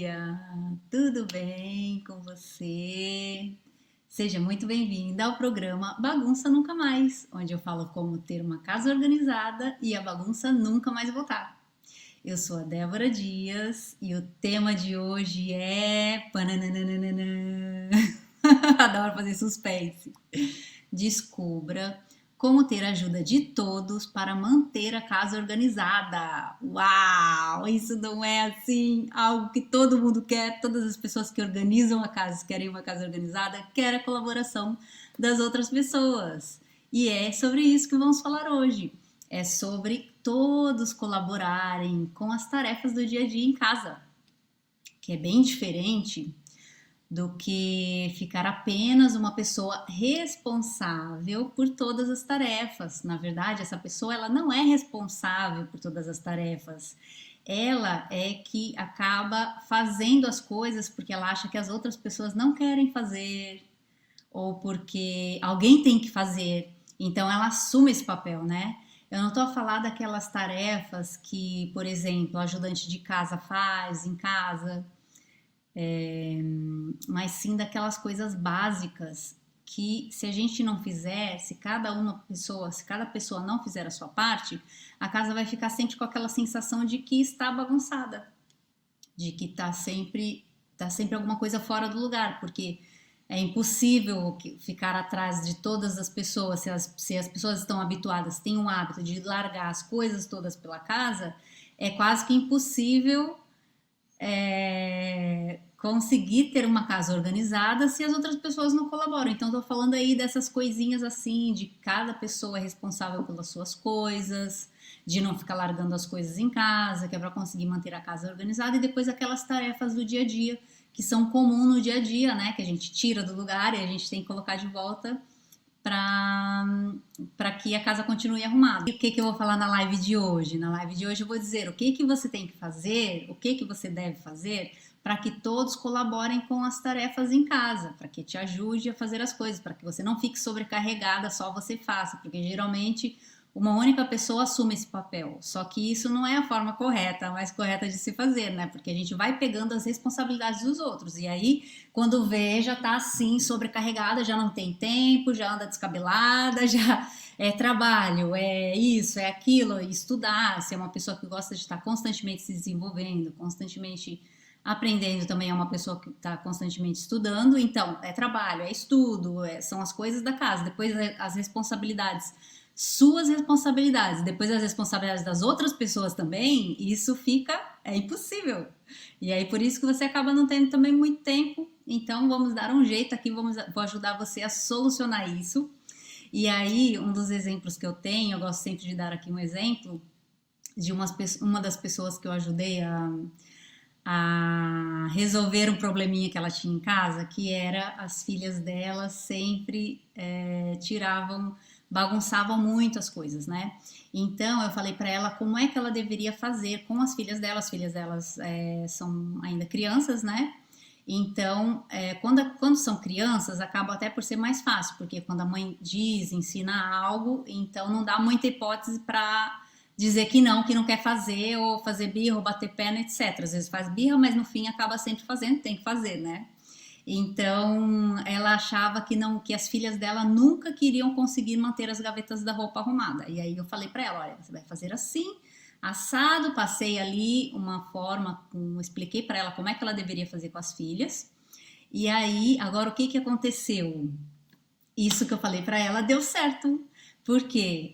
dia! Tudo bem com você? Seja muito bem-vinda ao programa Bagunça Nunca Mais, onde eu falo como ter uma casa organizada e a bagunça nunca mais voltar. Eu sou a Débora Dias e o tema de hoje é... Pananana. Adoro fazer suspense. Descubra como ter a ajuda de todos para manter a casa organizada. Uau! Isso não é assim algo que todo mundo quer. Todas as pessoas que organizam a casa, querem uma casa organizada, querem a colaboração das outras pessoas. E é sobre isso que vamos falar hoje. É sobre todos colaborarem com as tarefas do dia a dia em casa, que é bem diferente do que ficar apenas uma pessoa responsável por todas as tarefas. Na verdade, essa pessoa ela não é responsável por todas as tarefas. Ela é que acaba fazendo as coisas porque ela acha que as outras pessoas não querem fazer ou porque alguém tem que fazer. Então ela assume esse papel, né? Eu não estou a falar daquelas tarefas que, por exemplo, o ajudante de casa faz em casa, mas sim daquelas coisas básicas que se a gente não fizer, se cada pessoa não fizer a sua parte, a casa vai ficar sempre com aquela sensação de que está bagunçada, de que tá sempre alguma coisa fora do lugar, porque é impossível ficar atrás de todas as pessoas, se as pessoas estão habituadas, têm um hábito de largar as coisas todas pela casa, é quase que impossível conseguir ter uma casa organizada se as outras pessoas não colaboram. Então, estou falando aí dessas coisinhas assim, de cada pessoa é responsável pelas suas coisas, de não ficar largando as coisas em casa, que é para conseguir manter a casa organizada, e depois aquelas tarefas do dia a dia, que são comuns no dia a dia, né? Que a gente tira do lugar e a gente tem que colocar de volta para que a casa continue arrumada. E o que que eu vou falar na live de hoje? Na live de hoje eu vou dizer o que que você tem que fazer, o que que você deve fazer para que todos colaborem com as tarefas em casa, para que te ajude a fazer as coisas, para que você não fique sobrecarregada, só você faça, porque geralmente uma única pessoa assume esse papel. Só que isso não é a forma correta, a mais correta de se fazer, né? Porque a gente vai pegando as responsabilidades dos outros. E aí, quando vê, já tá assim, sobrecarregada, já não tem tempo, já anda descabelada, já é trabalho, é isso, é aquilo, estudar. Se é uma pessoa que gosta de estar constantemente se desenvolvendo, constantemente aprendendo, também é uma pessoa que está constantemente estudando. Então, é trabalho, é estudo, são as coisas da casa. Depois, as responsabilidades, suas responsabilidades, depois as responsabilidades das outras pessoas também, isso é impossível. E aí por isso que você acaba não tendo também muito tempo. Então vamos dar um jeito aqui, vou ajudar você a solucionar isso. E aí um dos exemplos que eu tenho, eu gosto sempre de dar aqui um exemplo de uma das pessoas que eu ajudei a resolver um probleminha que ela tinha em casa, que era as filhas dela sempre bagunçavam muito as coisas, né? Então eu falei para ela como é que ela deveria fazer com as filhas dela. As filhas delas são ainda crianças, né? Então, quando são crianças, acaba até por ser mais fácil, porque quando a mãe diz, ensina algo, então não dá muita hipótese para dizer que não quer fazer, ou fazer birra, ou bater perna, etc. Às vezes faz birra, mas no fim acaba sempre fazendo, tem que fazer, né? Então, ela achava que as filhas dela nunca queriam conseguir manter as gavetas da roupa arrumada. E aí eu falei para ela, olha, você vai fazer assim, assado, passei ali uma forma, expliquei para ela como é que ela deveria fazer com as filhas. E aí, agora o que que aconteceu? Isso que eu falei para ela deu certo. Porque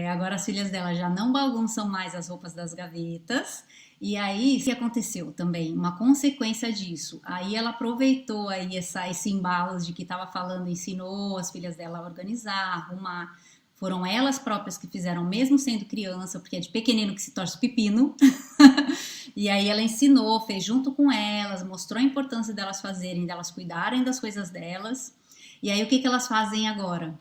agora as filhas dela já não bagunçam mais as roupas das gavetas. E aí, o que aconteceu também? Uma consequência disso. Aí ela aproveitou aí esse embalo de que estava falando, ensinou as filhas dela a organizar, arrumar. Foram elas próprias que fizeram, mesmo sendo criança, porque é de pequenino que se torce pepino. E aí ela ensinou, fez junto com elas, mostrou a importância delas fazerem, delas cuidarem das coisas delas. E aí o que que elas fazem agora?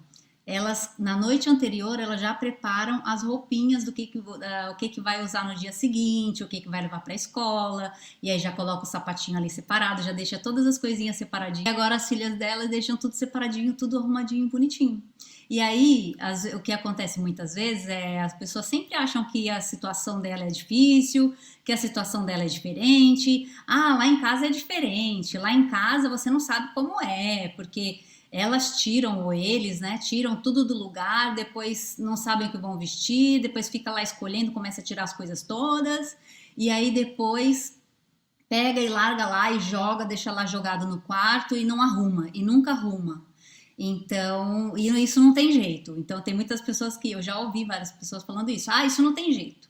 Elas, na noite anterior, elas já preparam as roupinhas do o que que vai usar no dia seguinte, o que que vai levar para a escola, e aí já coloca o sapatinho ali separado, já deixa todas as coisinhas separadinhas. E agora as filhas delas deixam tudo separadinho, tudo arrumadinho, bonitinho. E aí, o que acontece muitas vezes é as pessoas sempre acham que a situação dela é difícil, que a situação dela é diferente. Ah, lá em casa é diferente. Lá em casa você não sabe como é, porque elas tiram, ou eles, né, tiram tudo do lugar, depois não sabem o que vão vestir, depois fica lá escolhendo, começa a tirar as coisas todas, e aí depois pega e larga lá e joga, deixa lá jogado no quarto e não arruma, e nunca arruma. Então, e isso não tem jeito. Então, tem muitas pessoas que eu já ouvi várias pessoas falando isso. Ah, isso não tem jeito.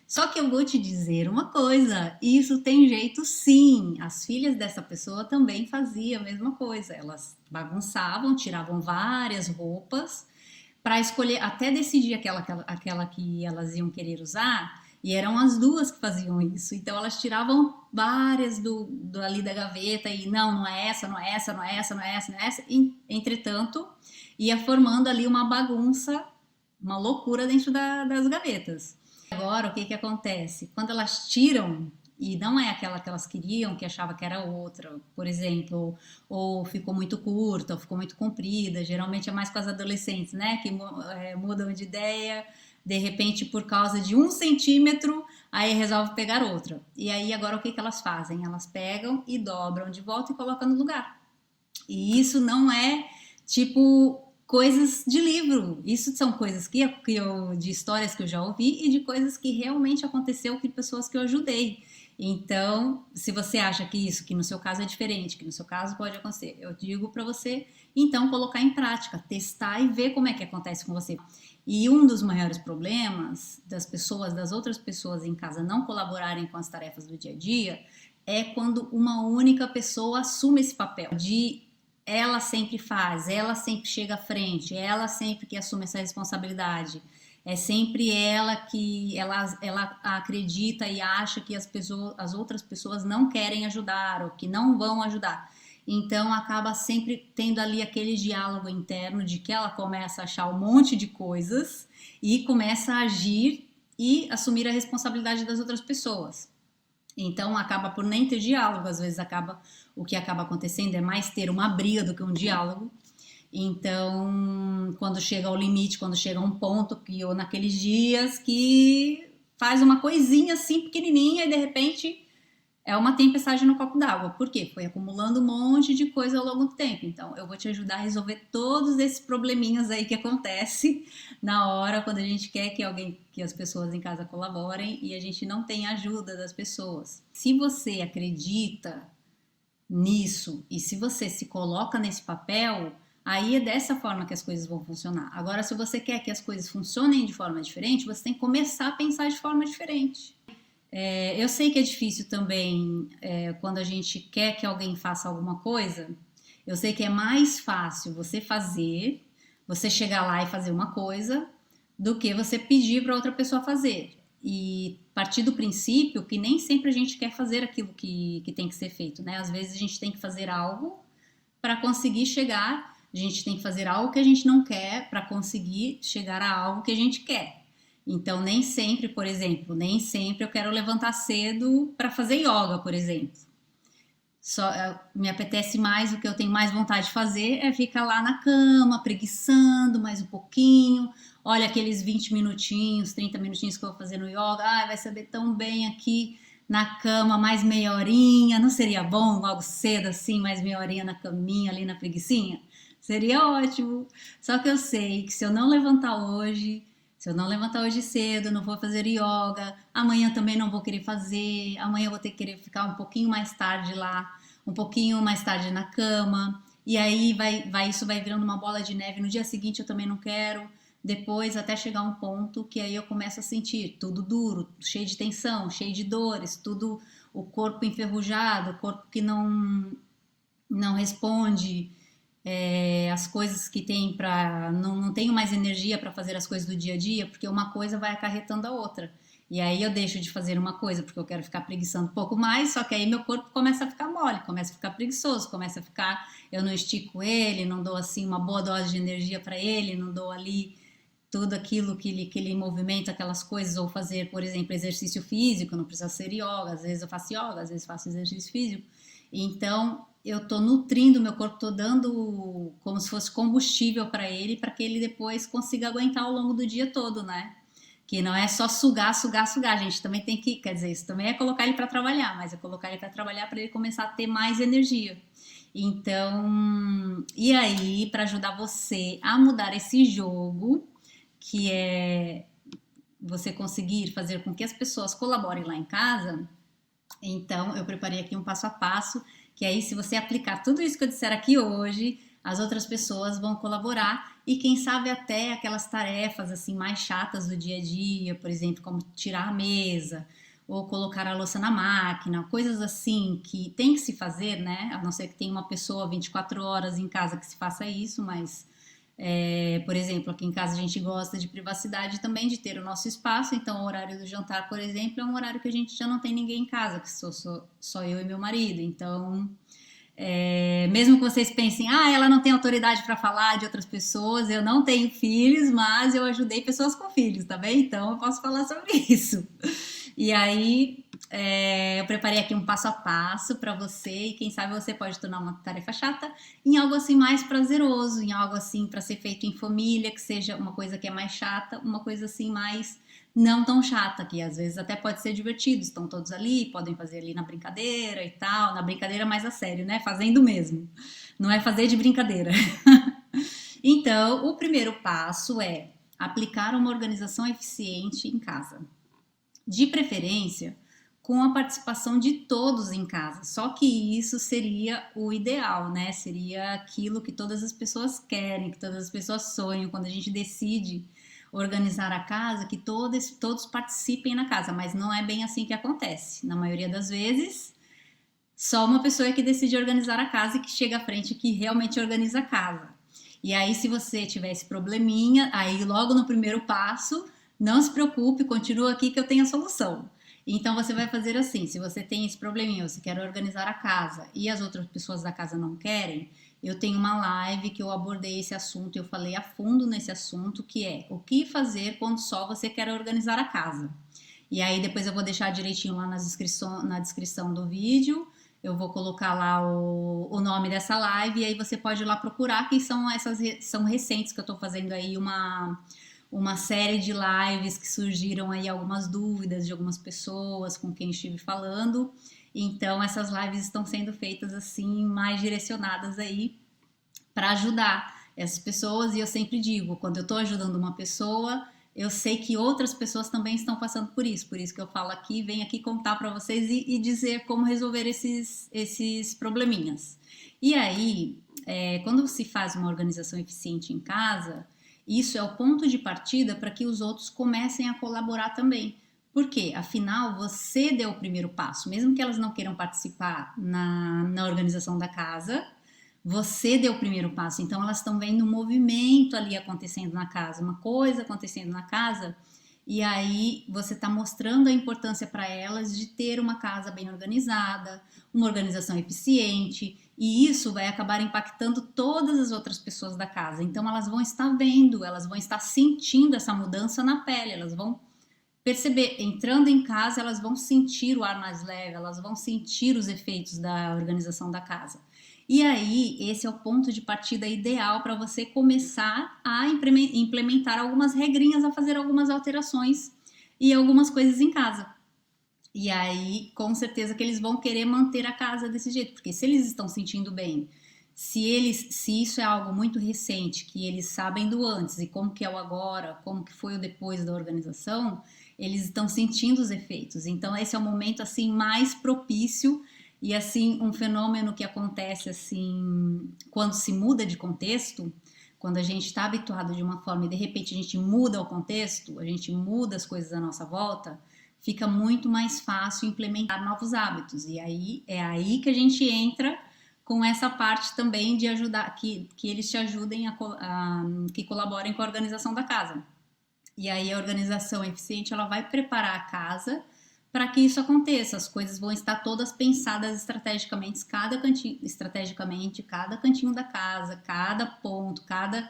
Só que eu vou te dizer uma coisa, isso tem jeito sim. As filhas dessa pessoa também faziam a mesma coisa. Elas bagunçavam, tiravam várias roupas para escolher, até decidir aquela que elas iam querer usar. E eram as duas que faziam isso. Então elas tiravam várias ali da gaveta e não é essa, não é essa, não é essa, não é essa, não é essa. E, entretanto, ia formando ali uma bagunça, uma loucura dentro das gavetas. Agora, o que que acontece? Quando elas tiram e não é aquela que elas queriam, que achava que era outra, por exemplo, ou ficou muito curta, ou ficou muito comprida, geralmente é mais com as adolescentes, né, que mudam de ideia, de repente por causa de 1 centímetro, aí resolve pegar outra. E aí agora o que que elas fazem? Elas pegam e dobram de volta e colocam no lugar. E isso não é tipo coisas de livro. Isso são coisas de histórias que eu já ouvi e de coisas que realmente aconteceu com pessoas que eu ajudei. Então, se você acha que isso, que no seu caso é diferente, que no seu caso pode acontecer, eu digo para você, então colocar em prática, testar e ver como é que acontece com você. E um dos maiores problemas das outras pessoas em casa não colaborarem com as tarefas do dia a dia é quando uma única pessoa assume esse papel de ela sempre faz, ela sempre chega à frente, ela sempre que assume essa responsabilidade. É sempre ela que ela acredita e acha que as outras pessoas não querem ajudar ou que não vão ajudar. Então acaba sempre tendo ali aquele diálogo interno de que ela começa a achar um monte de coisas e começa a agir e assumir a responsabilidade das outras pessoas. Então acaba por nem ter diálogo, às vezes o que acaba acontecendo é mais ter uma briga do que um diálogo. Então, quando chega ao limite, quando chega a um ponto que ou naqueles dias que faz uma coisinha assim pequenininha e de repente é uma tempestade no copo d'água. Por quê? Foi acumulando um monte de coisa ao longo do tempo. Então, eu vou te ajudar a resolver todos esses probleminhas aí que acontecem na hora quando a gente quer que as pessoas em casa colaborem e a gente não tem a ajuda das pessoas. Se você acredita nisso e se você se coloca nesse papel, aí é dessa forma que as coisas vão funcionar. Agora, se você quer que as coisas funcionem de forma diferente, você tem que começar a pensar de forma diferente. Eu sei que é difícil também quando a gente quer que alguém faça alguma coisa. Eu sei que é mais fácil você chegar lá e fazer uma coisa, do que você pedir para outra pessoa fazer. E partir do princípio que nem sempre a gente quer fazer aquilo que tem que ser feito, né? Às vezes a gente tem que fazer algo para conseguir chegar, a gente tem que fazer algo que a gente não quer para conseguir chegar a algo que a gente quer. Então, nem sempre, por exemplo, nem sempre eu quero levantar cedo para fazer yoga, por exemplo. Me apetece mais, o que eu tenho mais vontade de fazer é ficar lá na cama, preguiçando mais um pouquinho. Olha aqueles 20 minutinhos, 30 minutinhos que eu vou fazer no yoga. Ah, vai saber tão bem aqui na cama, mais meia horinha. Não seria bom logo cedo assim, mais meia horinha na caminha, ali na preguicinha? Seria ótimo. Só que eu sei que se eu não levantar hoje... Se eu não levantar hoje cedo, não vou fazer yoga, amanhã também não vou querer fazer, amanhã eu vou ter que querer ficar um pouquinho mais tarde lá, um pouquinho mais tarde na cama, e aí isso vai virando uma bola de neve. No dia seguinte eu também não quero, depois até chegar um ponto que aí eu começo a sentir tudo duro, cheio de tensão, cheio de dores, tudo, o corpo enferrujado, o corpo que não responde, as coisas que tem para não tenho mais energia para fazer as coisas do dia a dia, porque uma coisa vai acarretando a outra. E aí eu deixo de fazer uma coisa porque eu quero ficar preguiçando um pouco mais, só que aí meu corpo começa a ficar mole, começa a ficar preguiçoso, eu não estico ele, não dou assim uma boa dose de energia para ele, não dou ali tudo aquilo que ele movimenta, aquelas coisas, ou fazer, por exemplo, exercício físico, não precisa ser yoga, às vezes eu faço yoga, às vezes faço exercício físico. Então, eu tô nutrindo o meu corpo, tô dando como se fosse combustível para que ele depois consiga aguentar ao longo do dia todo, né? Que não é só sugar, sugar, sugar. A gente também tem que, quer dizer, isso também é colocar ele para trabalhar, mas é colocar ele para trabalhar para ele começar a ter mais energia. Então, e aí, para ajudar você a mudar esse jogo, que é você conseguir fazer com que as pessoas colaborem lá em casa, então eu preparei aqui um passo a passo, que aí se você aplicar tudo isso que eu disser aqui hoje, as outras pessoas vão colaborar e quem sabe até aquelas tarefas assim mais chatas do dia a dia, por exemplo, como tirar a mesa ou colocar a louça na máquina, coisas assim que tem que se fazer, né? A não ser que tenha uma pessoa 24 horas em casa que se faça isso, mas por exemplo, aqui em casa a gente gosta de privacidade também, de ter o nosso espaço, então o horário do jantar, por exemplo, é um horário que a gente já não tem ninguém em casa, que sou só eu e meu marido, então mesmo que vocês pensem, ela não tem autoridade para falar de outras pessoas, eu não tenho filhos, mas eu ajudei pessoas com filhos, tá bem? Então eu posso falar sobre isso. E aí eu preparei aqui um passo a passo para você e quem sabe você pode tornar uma tarefa chata em algo assim mais prazeroso, em algo assim para ser feito em família, que seja uma coisa que é mais chata, uma coisa assim mais não tão chata, que às vezes até pode ser divertido, estão todos ali, podem fazer ali na brincadeira e tal, na brincadeira mais a sério, né? Fazendo mesmo, não é fazer de brincadeira. Então, o primeiro passo é aplicar uma organização eficiente em casa. De preferência, com a participação de todos em casa. Só que isso seria o ideal, né? Seria aquilo que todas as pessoas querem, que todas as pessoas sonham. Quando a gente decide organizar a casa, que todos participem na casa. Mas não é bem assim que acontece. Na maioria das vezes, só uma pessoa é que decide organizar a casa e que chega à frente que realmente organiza a casa. E aí, se você tiver esse probleminha, aí logo no primeiro passo, não se preocupe, continua aqui que eu tenho a solução. Então você vai fazer assim, se você tem esse probleminha, você quer organizar a casa e as outras pessoas da casa não querem, eu tenho uma live que eu abordei esse assunto, eu falei a fundo nesse assunto, que é o que fazer quando só você quer organizar a casa. E aí depois eu vou deixar direitinho lá na descrição do vídeo, eu vou colocar lá o nome dessa live e aí você pode ir lá procurar, que são recentes que eu tô fazendo aí uma série de lives que surgiram aí algumas dúvidas de algumas pessoas com quem estive falando. Então essas lives estão sendo feitas assim mais direcionadas aí para ajudar essas pessoas e eu sempre digo, quando eu estou ajudando uma pessoa, eu sei que outras pessoas também estão passando por isso que eu falo aqui, venho aqui contar para vocês e dizer como resolver esses probleminhas. E aí, quando se faz uma organização eficiente em casa, isso é o ponto de partida para que os outros comecem a colaborar também. Por quê? Afinal, você deu o primeiro passo. Mesmo que elas não queiram participar na organização da casa, você deu o primeiro passo. Então, elas estão vendo um movimento ali acontecendo na casa, uma coisa acontecendo na casa, e aí você está mostrando a importância para elas de ter uma casa bem organizada, uma organização eficiente, e isso vai acabar impactando todas as outras pessoas da casa. Então elas vão estar vendo, elas vão estar sentindo essa mudança na pele, elas vão perceber, entrando em casa, elas vão sentir o ar mais leve, elas vão sentir os efeitos da organização da casa. E aí, esse é o ponto de partida ideal para você começar a implementar algumas regrinhas, a fazer algumas alterações e algumas coisas em casa. E aí, com certeza que eles vão querer manter a casa desse jeito, porque se eles estão sentindo bem, se isso é algo muito recente, que eles sabem do antes e como que é o agora, como que foi o depois da organização, eles estão sentindo os efeitos. Então, esse é o momento assim mais propício e assim um fenômeno que acontece assim quando se muda de contexto, quando a gente está habituado de uma forma e de repente a gente muda o contexto, a gente muda as coisas à nossa volta, fica muito mais fácil implementar novos hábitos. E aí é aí que a gente entra com essa parte também de ajudar, que eles te ajudem que colaborem com a organização da casa. E aí a organização eficiente, ela vai preparar a casa para que isso aconteça. As coisas vão estar todas pensadas estrategicamente, cada cantinho da casa, cada ponto, cada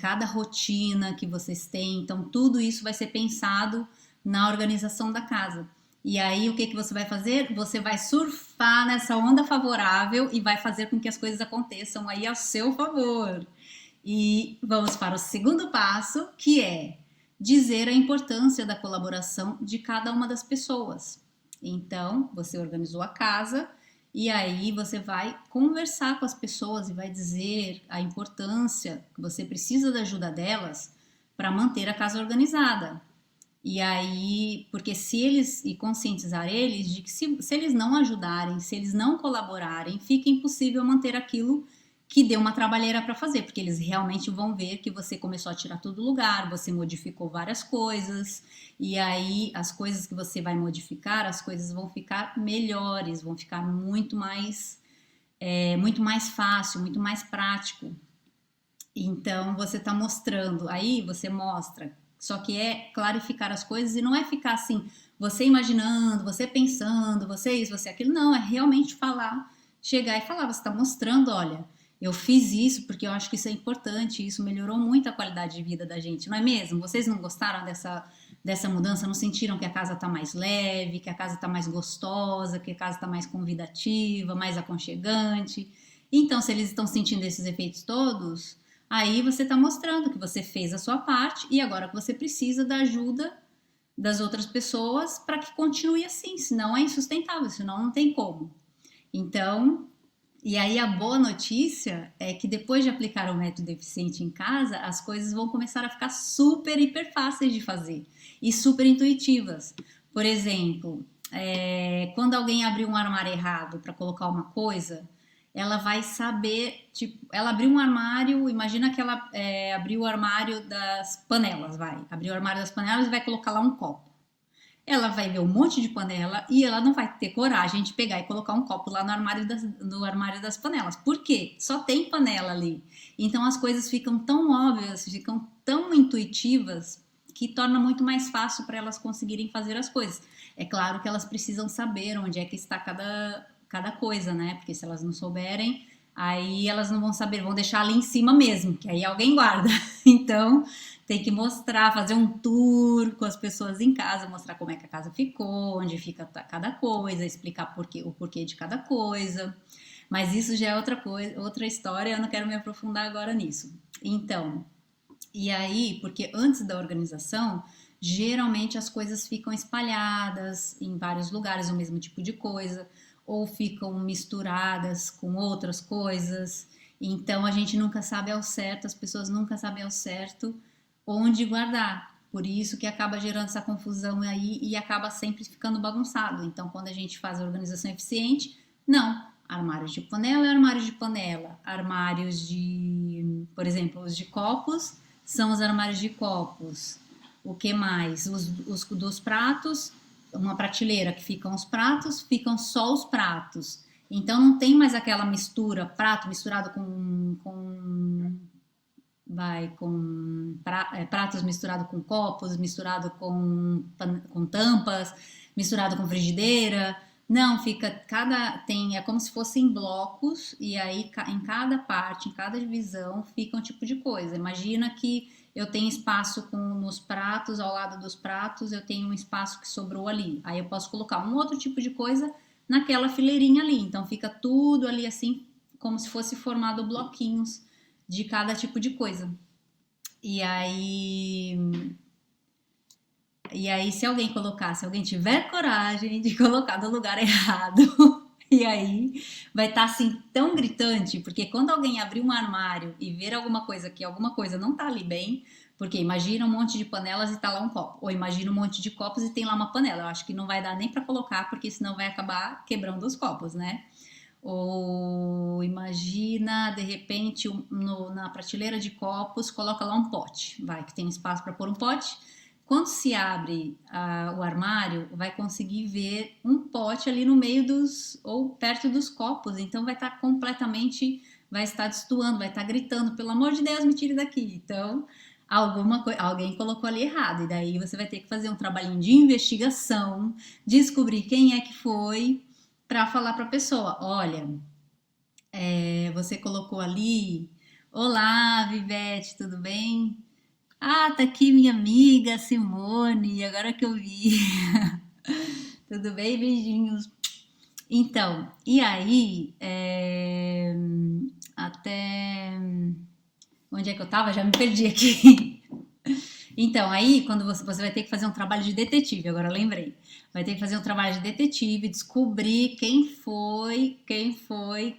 cada rotina que vocês têm. Então, tudo isso vai ser pensado na organização da casa. E aí, o que que você vai fazer? Você vai surfar nessa onda favorável e vai fazer com que as coisas aconteçam aí ao seu favor. E vamos para o segundo passo, que é dizer a importância da colaboração de cada uma das pessoas. Então, você organizou a casa e aí você vai conversar com as pessoas e vai dizer a importância que você precisa da ajuda delas para manter a casa organizada. E aí, porque se eles, e conscientizar eles de que se eles não ajudarem, se eles não colaborarem, fica impossível manter aquilo que deu uma trabalheira para fazer, porque eles realmente vão ver que você começou a tirar tudo do lugar, você modificou várias coisas, e aí as coisas que você vai modificar, as coisas vão ficar melhores, vão ficar muito mais fácil, muito mais prático. Então você está mostrando, aí você mostra, só que é clarificar as coisas e não é ficar assim, você imaginando, você pensando, você isso, você aquilo, não, é realmente falar, chegar e falar, você está mostrando, olha, eu fiz isso porque eu acho que isso é importante, isso melhorou muito a qualidade de vida da gente, não é mesmo? Vocês não gostaram dessa mudança, não sentiram que a casa está mais leve, que a casa está mais gostosa, que a casa está mais convidativa, mais aconchegante? Então, se eles estão sentindo esses efeitos todos, aí você está mostrando que você fez a sua parte e agora que você precisa da ajuda das outras pessoas para que continue assim, senão é insustentável, senão não tem como. Então, e aí a boa notícia é que depois de aplicar o método eficiente em casa, as coisas vão começar a ficar super, hiper fáceis de fazer e super intuitivas. Por exemplo, quando alguém abrir um armário errado para colocar uma coisa, ela vai saber, tipo, ela abriu um armário, imagina que ela abriu o armário das panelas, abriu o armário das panelas e vai colocar lá um copo. Ela vai ver um monte de panela e ela não vai ter coragem de pegar e colocar um copo lá no armário das panelas. Por quê? Só tem panela ali. Então as coisas ficam tão óbvias, ficam tão intuitivas que torna muito mais fácil para elas conseguirem fazer as coisas. É claro que elas precisam saber onde é que está cada coisa, né? Porque se elas não souberem, aí elas não vão saber, vão deixar ali em cima mesmo, que aí alguém guarda. Então, tem que mostrar, fazer um tour com as pessoas em casa, mostrar como é que a casa ficou, onde fica cada coisa, explicar o porquê de cada coisa. Mas isso já é outra coisa, outra história, eu não quero me aprofundar agora nisso. Então, e aí, porque antes da organização, geralmente as coisas ficam espalhadas em vários lugares, o mesmo tipo de coisa, ou ficam misturadas com outras coisas. Então a gente nunca sabe ao certo, as pessoas nunca sabem ao certo onde guardar. Por isso que acaba gerando essa confusão aí e acaba sempre ficando bagunçado. Então, quando a gente faz a organização eficiente, não. Armários de panela é armários de panela. Armários de, por exemplo, os de copos são os armários de copos. O que mais? Os dos pratos, uma prateleira que ficam os pratos, ficam só os pratos. Então não tem mais aquela mistura, prato misturado com pratos misturado com copos, misturado com tampas, misturado com frigideira. Não, é como se fossem blocos e aí em cada parte, em cada divisão fica um tipo de coisa. Imagina que eu tenho espaço nos pratos, ao lado dos pratos, eu tenho um espaço que sobrou ali. Aí eu posso colocar um outro tipo de coisa naquela fileirinha ali. Então fica tudo ali assim, como se fosse formado bloquinhos de cada tipo de coisa. E aí se alguém tiver coragem de colocar no lugar errado, e aí vai estar assim tão gritante, porque quando alguém abrir um armário e ver alguma coisa não tá ali bem, porque imagina um monte de panelas e tá lá um copo, ou imagina um monte de copos e tem lá uma panela. Eu acho que não vai dar nem para colocar, porque senão vai acabar quebrando os copos, né? Ou imagina, de repente, na prateleira de copos, coloca lá um pote, que tem espaço para pôr um pote. Quando se abre o armário, vai conseguir ver um pote ali no meio ou perto dos copos, então vai estar vai estar destoando, vai estar gritando, pelo amor de Deus, me tire daqui. Então, alguém colocou ali errado, e daí você vai ter que fazer um trabalhinho de investigação, descobrir quem é que foi, para falar para a pessoa, olha, você colocou ali, Olá, Vivete, tudo bem? Ah, tá aqui minha amiga Simone, agora que eu vi. Tudo bem? Beijinhos. Então, e aí, até onde é que eu tava? Já me perdi aqui. Então, aí, quando você vai ter que fazer um trabalho de detetive, agora eu lembrei. Vai ter que fazer um trabalho de detetive, descobrir quem foi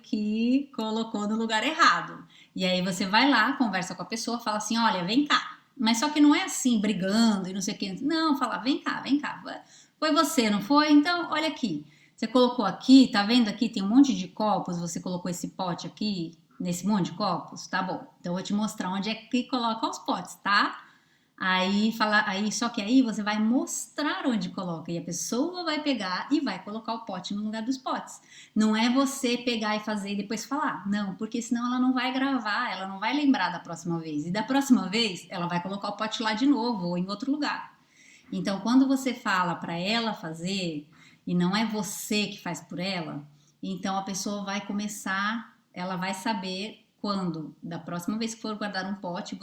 que colocou no lugar errado. E aí você vai lá, conversa com a pessoa, fala assim: olha, vem cá. Mas só que não é assim, brigando e não sei o quê. Não, fala: vem cá. Foi você, não foi? Então, olha aqui. Você colocou aqui, tá vendo aqui? Tem um monte de copos, você colocou esse pote aqui, nesse monte de copos? Tá bom. Então, eu vou te mostrar onde é que coloca os potes, tá? Só que aí você vai mostrar onde coloca e a pessoa vai pegar e vai colocar o pote no lugar dos potes. Não é você pegar e fazer e depois falar, não, porque senão ela não vai gravar, ela não vai lembrar da próxima vez. E da próxima vez ela vai colocar o pote lá de novo ou em outro lugar. Então, quando você fala para ela fazer e não é você que faz por ela, então a pessoa vai começar, ela vai saber quando, da próxima vez que for guardar um pote,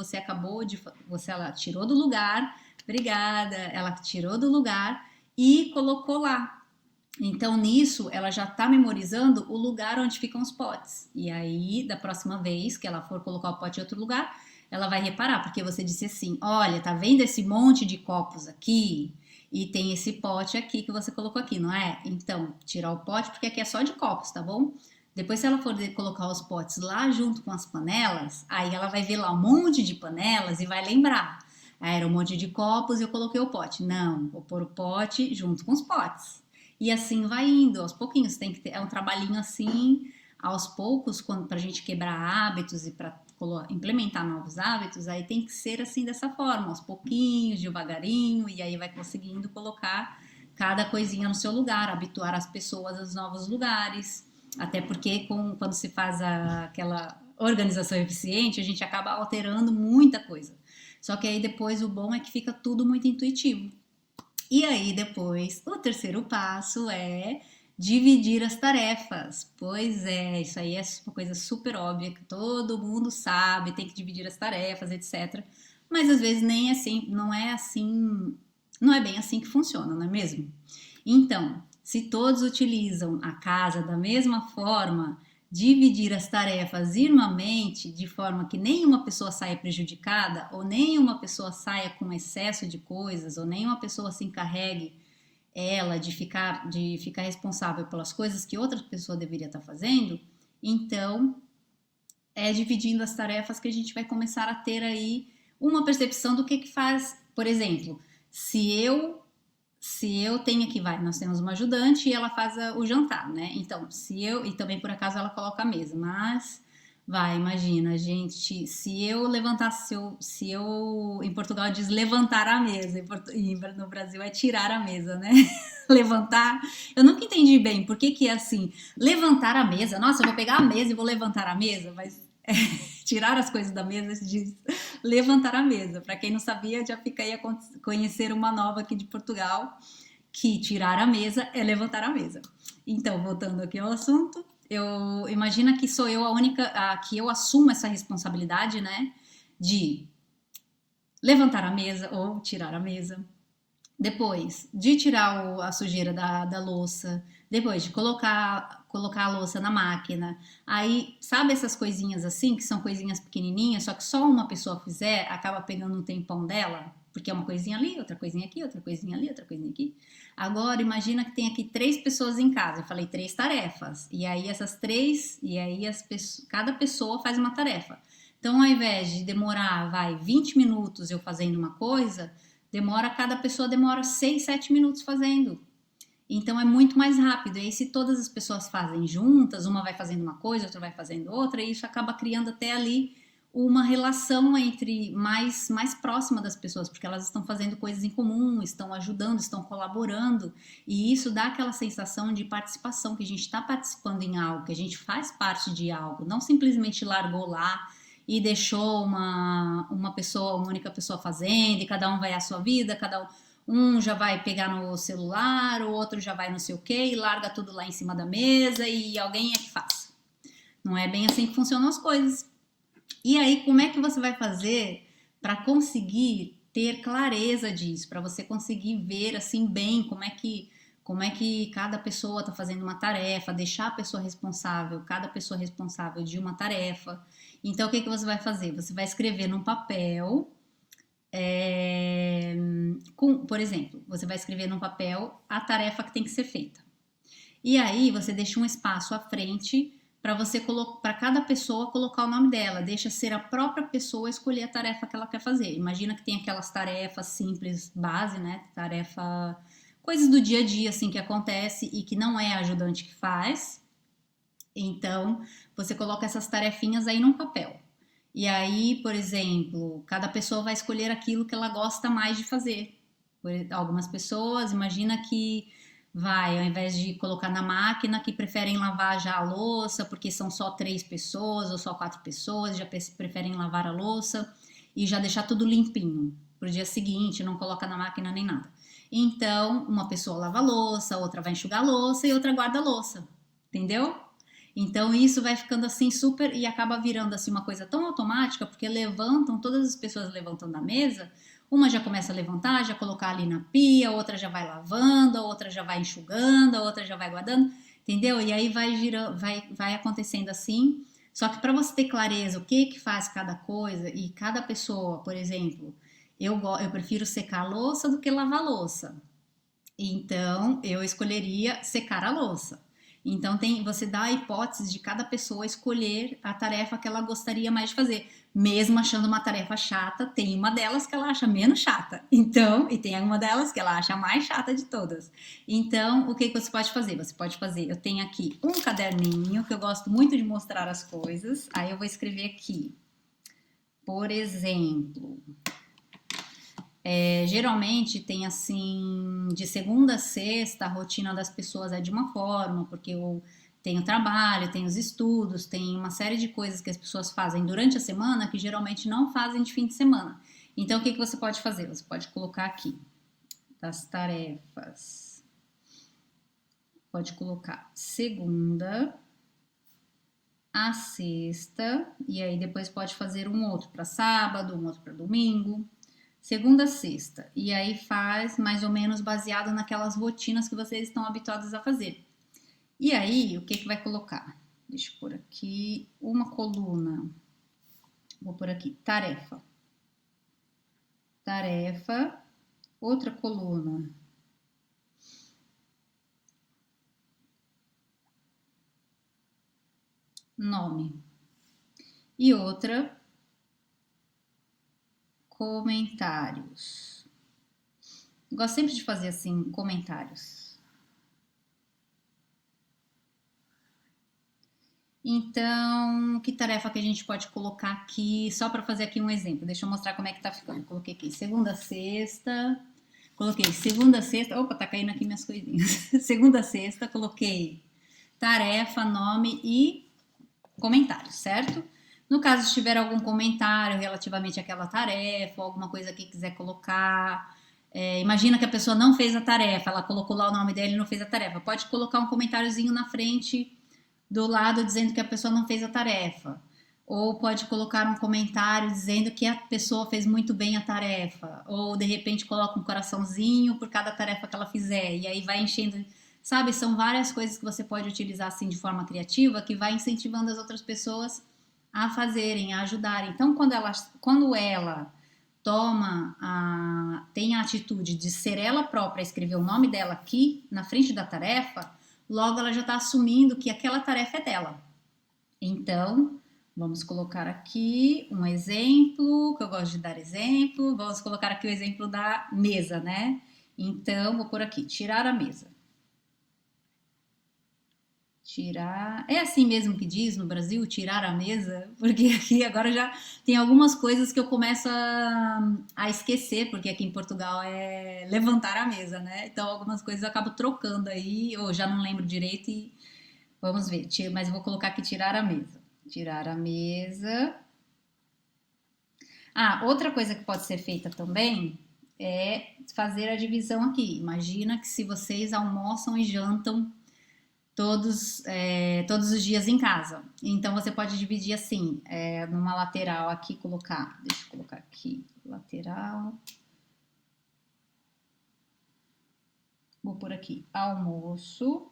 ela tirou do lugar, obrigada, ela tirou do lugar e colocou lá. Então, nisso, ela já está memorizando o lugar onde ficam os potes. E aí, da próxima vez que ela for colocar o pote em outro lugar, ela vai reparar, porque você disse assim: olha, tá vendo esse monte de copos aqui? E tem esse pote aqui que você colocou aqui, não é? Então, tirar o pote, porque aqui é só de copos, tá bom? Depois, se ela for colocar os potes lá junto com as panelas, aí ela vai ver lá um monte de panelas e vai lembrar. Ah, era um monte de copos e eu coloquei o pote. Não, vou pôr o pote junto com os potes. E assim vai indo, aos pouquinhos. Tem que ter, é um trabalhinho assim, aos poucos, para a gente quebrar hábitos e para implementar novos hábitos, aí tem que ser assim dessa forma, aos pouquinhos, devagarinho, e aí vai conseguindo colocar cada coisinha no seu lugar, habituar as pessoas aos novos lugares. Até porque quando se faz aquela organização eficiente, a gente acaba alterando muita coisa. Só que aí depois o bom é que fica tudo muito intuitivo. E aí depois, o terceiro passo é dividir as tarefas. Pois é, isso aí é uma coisa super óbvia que todo mundo sabe, tem que dividir as tarefas, etc. Mas às vezes nem assim, não é bem assim que funciona, não é mesmo? Então, se todos utilizam a casa da mesma forma, dividir as tarefas irmãmente, de forma que nenhuma pessoa saia prejudicada, ou nenhuma pessoa saia com excesso de coisas, ou nenhuma pessoa se encarregue ela de ficar responsável pelas coisas que outra pessoa deveria estar fazendo, então é dividindo as tarefas que a gente vai começar a ter aí uma percepção do que faz. Por exemplo, se eu tenho aqui, nós temos uma ajudante e ela faz o jantar, né? Então, e também por acaso ela coloca a mesa, mas imagina, gente, se eu levantasse, se eu em Portugal diz levantar a mesa, e no Brasil é tirar a mesa, né? Levantar, eu nunca entendi bem por que é assim, levantar a mesa, nossa, eu vou pegar a mesa e vou levantar a mesa, mas tirar as coisas da mesa se diz levantar a mesa. Para quem não sabia, já fica aí a conhecer uma nova aqui de Portugal, que tirar a mesa é levantar a mesa. Então, voltando aqui ao assunto, eu imagina que sou eu a única que eu assumo essa responsabilidade, né, de levantar a mesa ou tirar a mesa. Depois de tirar a sujeira da louça, depois de colocar a louça na máquina. Aí, sabe essas coisinhas assim, que são coisinhas pequenininhas, só que só uma pessoa fizer, acaba pegando um tempão dela, porque é uma coisinha ali, outra coisinha aqui, outra coisinha ali, outra coisinha aqui. Agora, imagina que tem aqui 3 pessoas em casa, eu falei 3 tarefas, e aí cada pessoa faz uma tarefa. Então, ao invés de demorar, 20 minutos eu fazendo uma coisa, cada pessoa demora 6, 7 minutos fazendo. Então é muito mais rápido. E aí, se todas as pessoas fazem juntas, uma vai fazendo uma coisa, outra vai fazendo outra, e isso acaba criando até ali uma relação entre mais próxima das pessoas, porque elas estão fazendo coisas em comum, estão ajudando, estão colaborando, e isso dá aquela sensação de participação, que a gente está participando em algo, que a gente faz parte de algo, não simplesmente largou lá e deixou uma única pessoa fazendo, e cada um vai à sua vida, um já vai pegar no celular, o outro já vai não sei o que, e larga tudo lá em cima da mesa, e alguém é que faz. Não é bem assim que funcionam as coisas. E aí, como é que você vai fazer para conseguir ter clareza disso, para você conseguir ver assim bem como é que cada pessoa está fazendo uma tarefa, deixar a pessoa responsável, cada pessoa responsável de uma tarefa. Então, o que que você vai fazer? Você vai escrever num papel, por exemplo, você vai escrever num papel a tarefa que tem que ser feita. E aí você deixa um espaço à frente para você para cada pessoa colocar o nome dela, deixa ser a própria pessoa escolher a tarefa que ela quer fazer. Imagina que tem aquelas tarefas simples, base, né? Tarefa, coisas do dia a dia assim que acontece e que não é a ajudante que faz. Então, você coloca essas tarefinhas aí num papel. E aí, por exemplo, cada pessoa vai escolher aquilo que ela gosta mais de fazer. Algumas pessoas, imagina que vai, ao invés de colocar na máquina, que preferem lavar já a louça, porque são só 3 pessoas ou só 4 pessoas, já preferem lavar a louça e já deixar tudo limpinho pro dia seguinte, não coloca na máquina nem nada. Então, uma pessoa lava a louça, outra vai enxugar a louça e outra guarda a louça. Entendeu? Então isso vai ficando assim super e acaba virando assim uma coisa tão automática, porque levantam, todas as pessoas levantam da mesa, uma já começa a levantar, já colocar ali na pia, outra já vai lavando, a outra já vai enxugando, a outra já vai guardando, entendeu? E aí vai girando, vai acontecendo assim. Só que para você ter clareza o que que faz cada coisa e cada pessoa, por exemplo, eu prefiro secar a louça do que lavar a louça. Então, eu escolheria secar a louça. Então, você dá a hipótese de cada pessoa escolher a tarefa que ela gostaria mais de fazer. Mesmo achando uma tarefa chata, tem uma delas que ela acha menos chata. Então, e tem uma delas que ela acha a mais chata de todas. Então, o que que você pode fazer? Você pode fazer, eu tenho aqui um caderninho que eu gosto muito de mostrar as coisas. Aí eu vou escrever aqui. Por exemplo, geralmente tem assim, de segunda a sexta, a rotina das pessoas é de uma forma, porque eu tenho trabalho, tenho os estudos, tem uma série de coisas que as pessoas fazem durante a semana que geralmente não fazem de fim de semana. Então, o que que você pode fazer? Você pode colocar aqui, das tarefas, pode colocar segunda a sexta, e aí depois pode fazer um outro para sábado, um outro para domingo. Segunda a sexta. E aí faz mais ou menos baseado naquelas rotinas que vocês estão habituados a fazer. E aí, o que que vai colocar? Deixa eu pôr aqui uma coluna. Vou pôr aqui tarefa. Tarefa. Outra coluna. Nome. E outra comentários. Gosto sempre de fazer assim, comentários. Então, que tarefa que a gente pode colocar aqui, só para fazer aqui um exemplo. Deixa eu mostrar como é que tá ficando. Coloquei aqui segunda, sexta. Coloquei segunda, sexta. Opa, tá caindo aqui minhas coisinhas. Segunda, sexta, coloquei tarefa, nome e comentário, certo? No caso, se tiver algum comentário relativamente àquela tarefa, alguma coisa que quiser colocar, imagina que a pessoa não fez a tarefa, ela colocou lá o nome dela e não fez a tarefa. Pode colocar um comentáriozinho na frente do lado dizendo que a pessoa não fez a tarefa. Ou pode colocar um comentário dizendo que a pessoa fez muito bem a tarefa. Ou de repente coloca um coraçãozinho por cada tarefa que ela fizer. E aí vai enchendo. Sabe, são várias coisas que você pode utilizar assim de forma criativa que vai incentivando as outras pessoas a fazerem, a ajudarem. Então, quando ela tem a atitude de ser ela própria, escrever o nome dela aqui na frente da tarefa, logo ela já está assumindo que aquela tarefa é dela. Então, vamos colocar aqui um exemplo, que eu gosto de dar exemplo. Vamos colocar aqui o exemplo da mesa, né? Então, vou pôr aqui, tirar a mesa. Tirar. É assim mesmo que diz no Brasil, tirar a mesa? Porque aqui agora já tem algumas coisas que eu começo a esquecer, porque aqui em Portugal é levantar a mesa, né? Então algumas coisas eu acabo trocando aí, ou já não lembro direito e vamos ver. Mas eu vou colocar aqui tirar a mesa. Tirar a mesa. Ah, outra coisa que pode ser feita também é fazer a divisão aqui. Imagina que se vocês almoçam e jantam todos os dias em casa. Então você pode dividir assim, numa lateral aqui, deixa eu colocar aqui, lateral. Vou por aqui, almoço,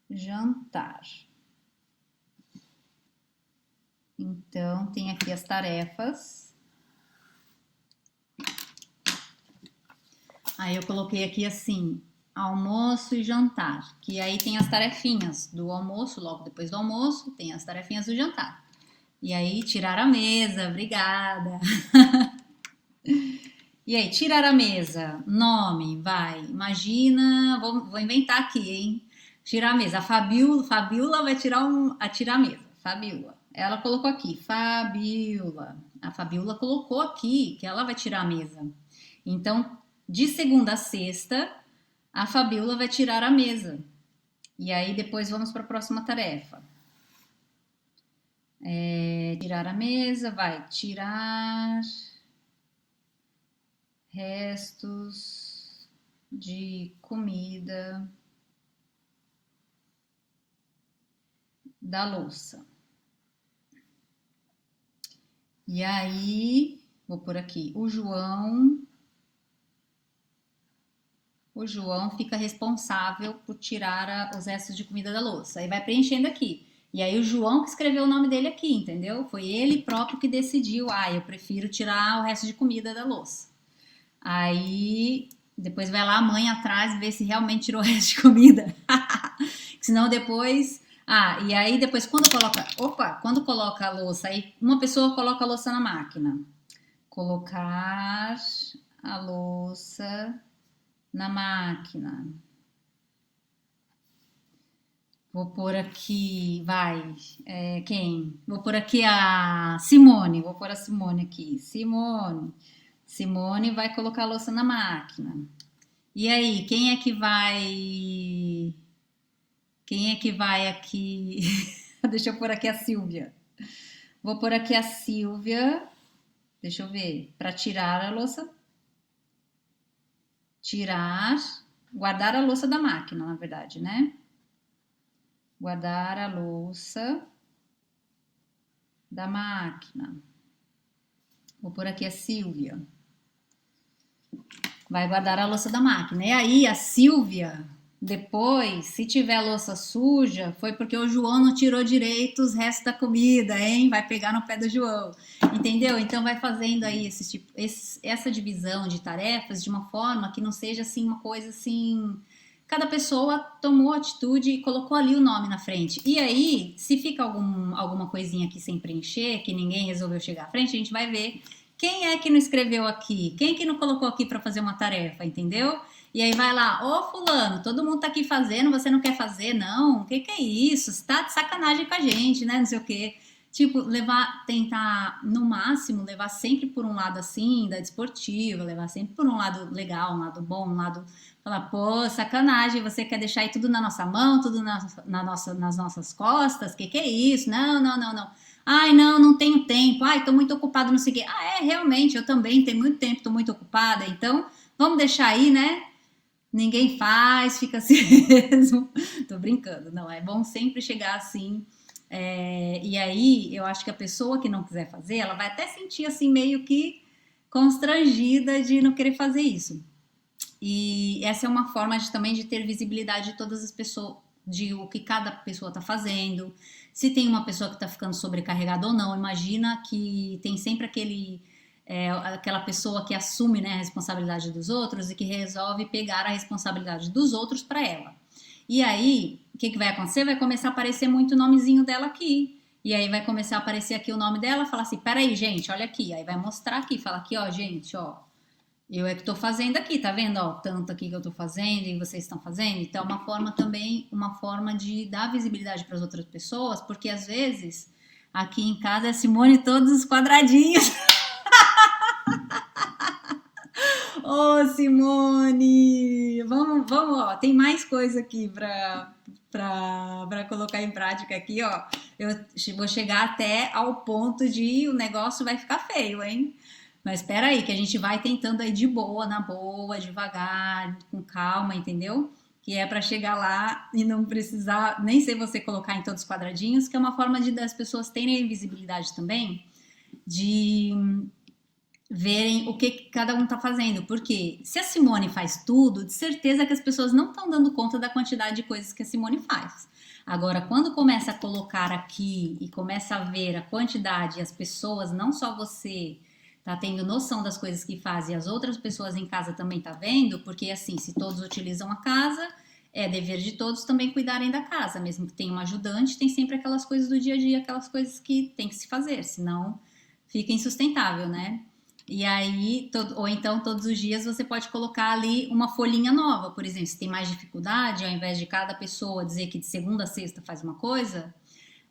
jantar. Então, tem aqui as tarefas. Aí eu coloquei aqui assim, almoço e jantar, que aí tem as tarefinhas do almoço, logo depois do almoço, tem as tarefinhas do jantar. E aí, tirar a mesa, obrigada. E aí, tirar a mesa, nome, vai, imagina, vou inventar aqui, hein? Tirar a mesa, a Fabiola vai tirar a mesa, Fabiola. Ela colocou aqui, Fabiola. A Fabiola colocou aqui que ela vai tirar a mesa. Então, de segunda a sexta, a Fabiola vai tirar a mesa. E aí, depois vamos para a próxima tarefa. Tirar a mesa, vai tirar restos de comida da louça. E aí, vou por aqui, o João fica responsável por tirar os restos de comida da louça. Aí vai preenchendo aqui. E aí o João que escreveu o nome dele aqui, entendeu? Foi ele próprio que decidiu, eu prefiro tirar o resto de comida da louça. Aí depois vai lá a mãe atrás ver se realmente tirou o resto de comida. Senão depois... e aí depois quando coloca a louça, aí uma pessoa coloca a louça na máquina. Colocar a louça na máquina. Vou pôr aqui, quem? Vou pôr aqui a Simone, vou pôr a Simone aqui. Simone vai colocar a louça na máquina. E aí, quem é que vai aqui? Deixa eu pôr aqui a Silvia. Vou pôr aqui a Silvia. Deixa eu ver. Para tirar a louça. Guardar a louça da máquina, na verdade, né? Guardar a louça da máquina. Vou pôr aqui a Silvia. Vai guardar a louça da máquina. E aí, a Silvia, depois, se tiver louça suja, foi porque o João não tirou direito os restos da comida, hein? Vai pegar no pé do João. Entendeu? Então, vai fazendo aí essa divisão de tarefas de uma forma que não seja assim uma coisa assim... Cada pessoa tomou atitude e colocou ali o nome na frente. E aí, se fica alguma coisinha aqui sem preencher, que ninguém resolveu chegar à frente, a gente vai ver quem é que não escreveu aqui, quem é que não colocou aqui para fazer uma tarefa, entendeu? E aí vai lá, fulano, todo mundo tá aqui fazendo, você não quer fazer? Não, o que é isso? Você tá de sacanagem com a gente, né? Não sei o quê. Tipo, tentar, no máximo, levar sempre por um lado assim, da desportiva, levar sempre por um lado legal, um lado bom, um lado... Falar, sacanagem, você quer deixar aí tudo na nossa mão, tudo nas nossas costas? Que é isso? Não. Não tenho tempo. Tô muito ocupado, não sei o quê. Realmente, eu também tenho muito tempo, tô muito ocupada. Então, vamos deixar aí, né? Ninguém faz, fica assim mesmo. Tô brincando, não, é bom sempre chegar assim. E aí, eu acho que a pessoa que não quiser fazer, ela vai até sentir assim meio que constrangida de não querer fazer isso. E essa é uma forma também de ter visibilidade de todas as pessoas, de o que cada pessoa está fazendo, se tem uma pessoa que está ficando sobrecarregada ou não. Imagina que tem sempre aquela pessoa que assume, né, a responsabilidade dos outros e que resolve pegar a responsabilidade dos outros para ela. E aí, o que vai acontecer? Vai começar a aparecer muito o nomezinho dela aqui. E aí vai começar a aparecer aqui o nome dela, falar assim, peraí, gente, olha aqui. Aí vai mostrar aqui, fala aqui, gente, eu é que tô fazendo aqui, tá vendo? Tanto aqui que eu tô fazendo e vocês estão fazendo. Então, é uma forma de dar visibilidade para as outras pessoas, porque às vezes aqui em casa é Simone todos os quadradinhos. Simone! Vamos, tem mais coisa aqui para colocar em prática aqui, Eu vou chegar até ao ponto de o negócio vai ficar feio, hein? Mas espera aí, que a gente vai tentando aí de boa, na boa, devagar, com calma, entendeu? que é para chegar lá e não precisar nem ser você colocar em todos os quadradinhos, que é uma forma de das pessoas terem visibilidade também, de verem o que cada um está fazendo. Porque se a Simone faz tudo, de certeza que as pessoas não estão dando conta da quantidade de coisas que a Simone faz. Agora, quando começa a colocar aqui e começa a ver a quantidade, as pessoas, não só você, tá tendo noção das coisas que faz e as outras pessoas em casa também tá vendo, porque assim, se todos utilizam a casa, é dever de todos também cuidarem da casa, mesmo que tenha um ajudante, tem sempre aquelas coisas do dia a dia, aquelas coisas que tem que se fazer, senão fica insustentável, né? E aí, ou então todos os dias você pode colocar ali uma folhinha nova, por exemplo, se tem mais dificuldade, ao invés de cada pessoa dizer que de segunda a sexta faz uma coisa,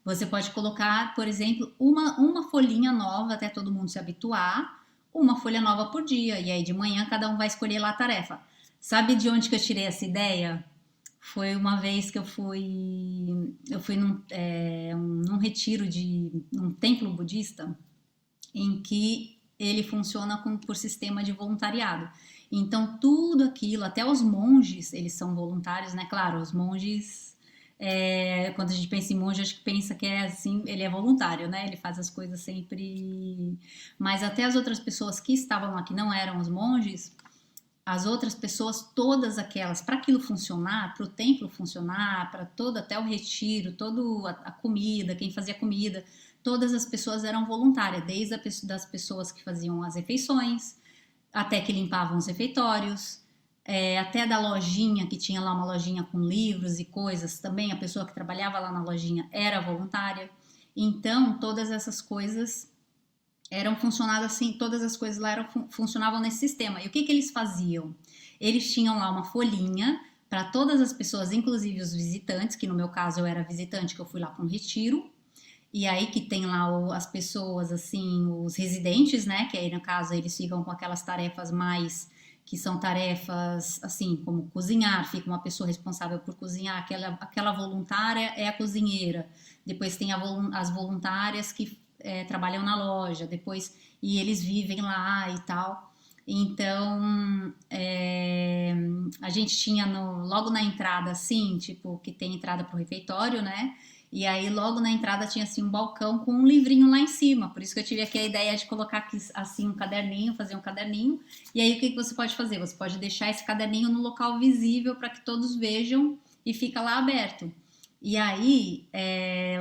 você pode colocar, por exemplo, uma folhinha nova até todo mundo se habituar, uma folha nova por dia, e aí de manhã cada um vai escolher lá a tarefa. Sabe de onde que eu tirei essa ideia? Foi uma vez que eu fui num retiro de um templo budista, em que ele funciona por sistema de voluntariado. Então, tudo aquilo, até os monges, eles são voluntários, né? Claro, os monges, quando a gente pensa em monge, acho que pensa que é assim, ele é voluntário, né? Ele faz as coisas sempre. Mas até as outras pessoas que estavam lá, que não eram os monges, as outras pessoas, todas aquelas, para aquilo funcionar, para o templo funcionar, para todo, até o retiro, toda a comida, quem fazia comida, todas as pessoas eram voluntárias, desde das pessoas que faziam as refeições, até que limpavam os refeitórios, até da lojinha, que tinha lá uma lojinha com livros e coisas, também a pessoa que trabalhava lá na lojinha era voluntária. Então, todas essas coisas eram funcionadas assim, todas as coisas lá funcionavam nesse sistema. E o que eles faziam? Eles tinham lá uma folhinha para todas as pessoas, inclusive os visitantes, que no meu caso eu era visitante, que eu fui lá para um retiro, e aí que tem lá as pessoas, assim, os residentes, né, que aí no caso eles ficam com aquelas tarefas mais, que são tarefas, assim, como cozinhar, fica uma pessoa responsável por cozinhar, aquela voluntária é a cozinheira, depois tem as voluntárias que trabalham na loja, depois, e eles vivem lá e tal. Então, a gente tinha logo na entrada, assim, tipo, que tem entrada pro refeitório, né? E aí, logo na entrada, tinha assim um balcão com um livrinho lá em cima. Por isso que eu tive aqui a ideia de colocar aqui, assim, um caderninho, fazer um caderninho. E aí, o que você pode fazer? Você pode deixar esse caderninho no local visível para que todos vejam e fica lá aberto. E aí,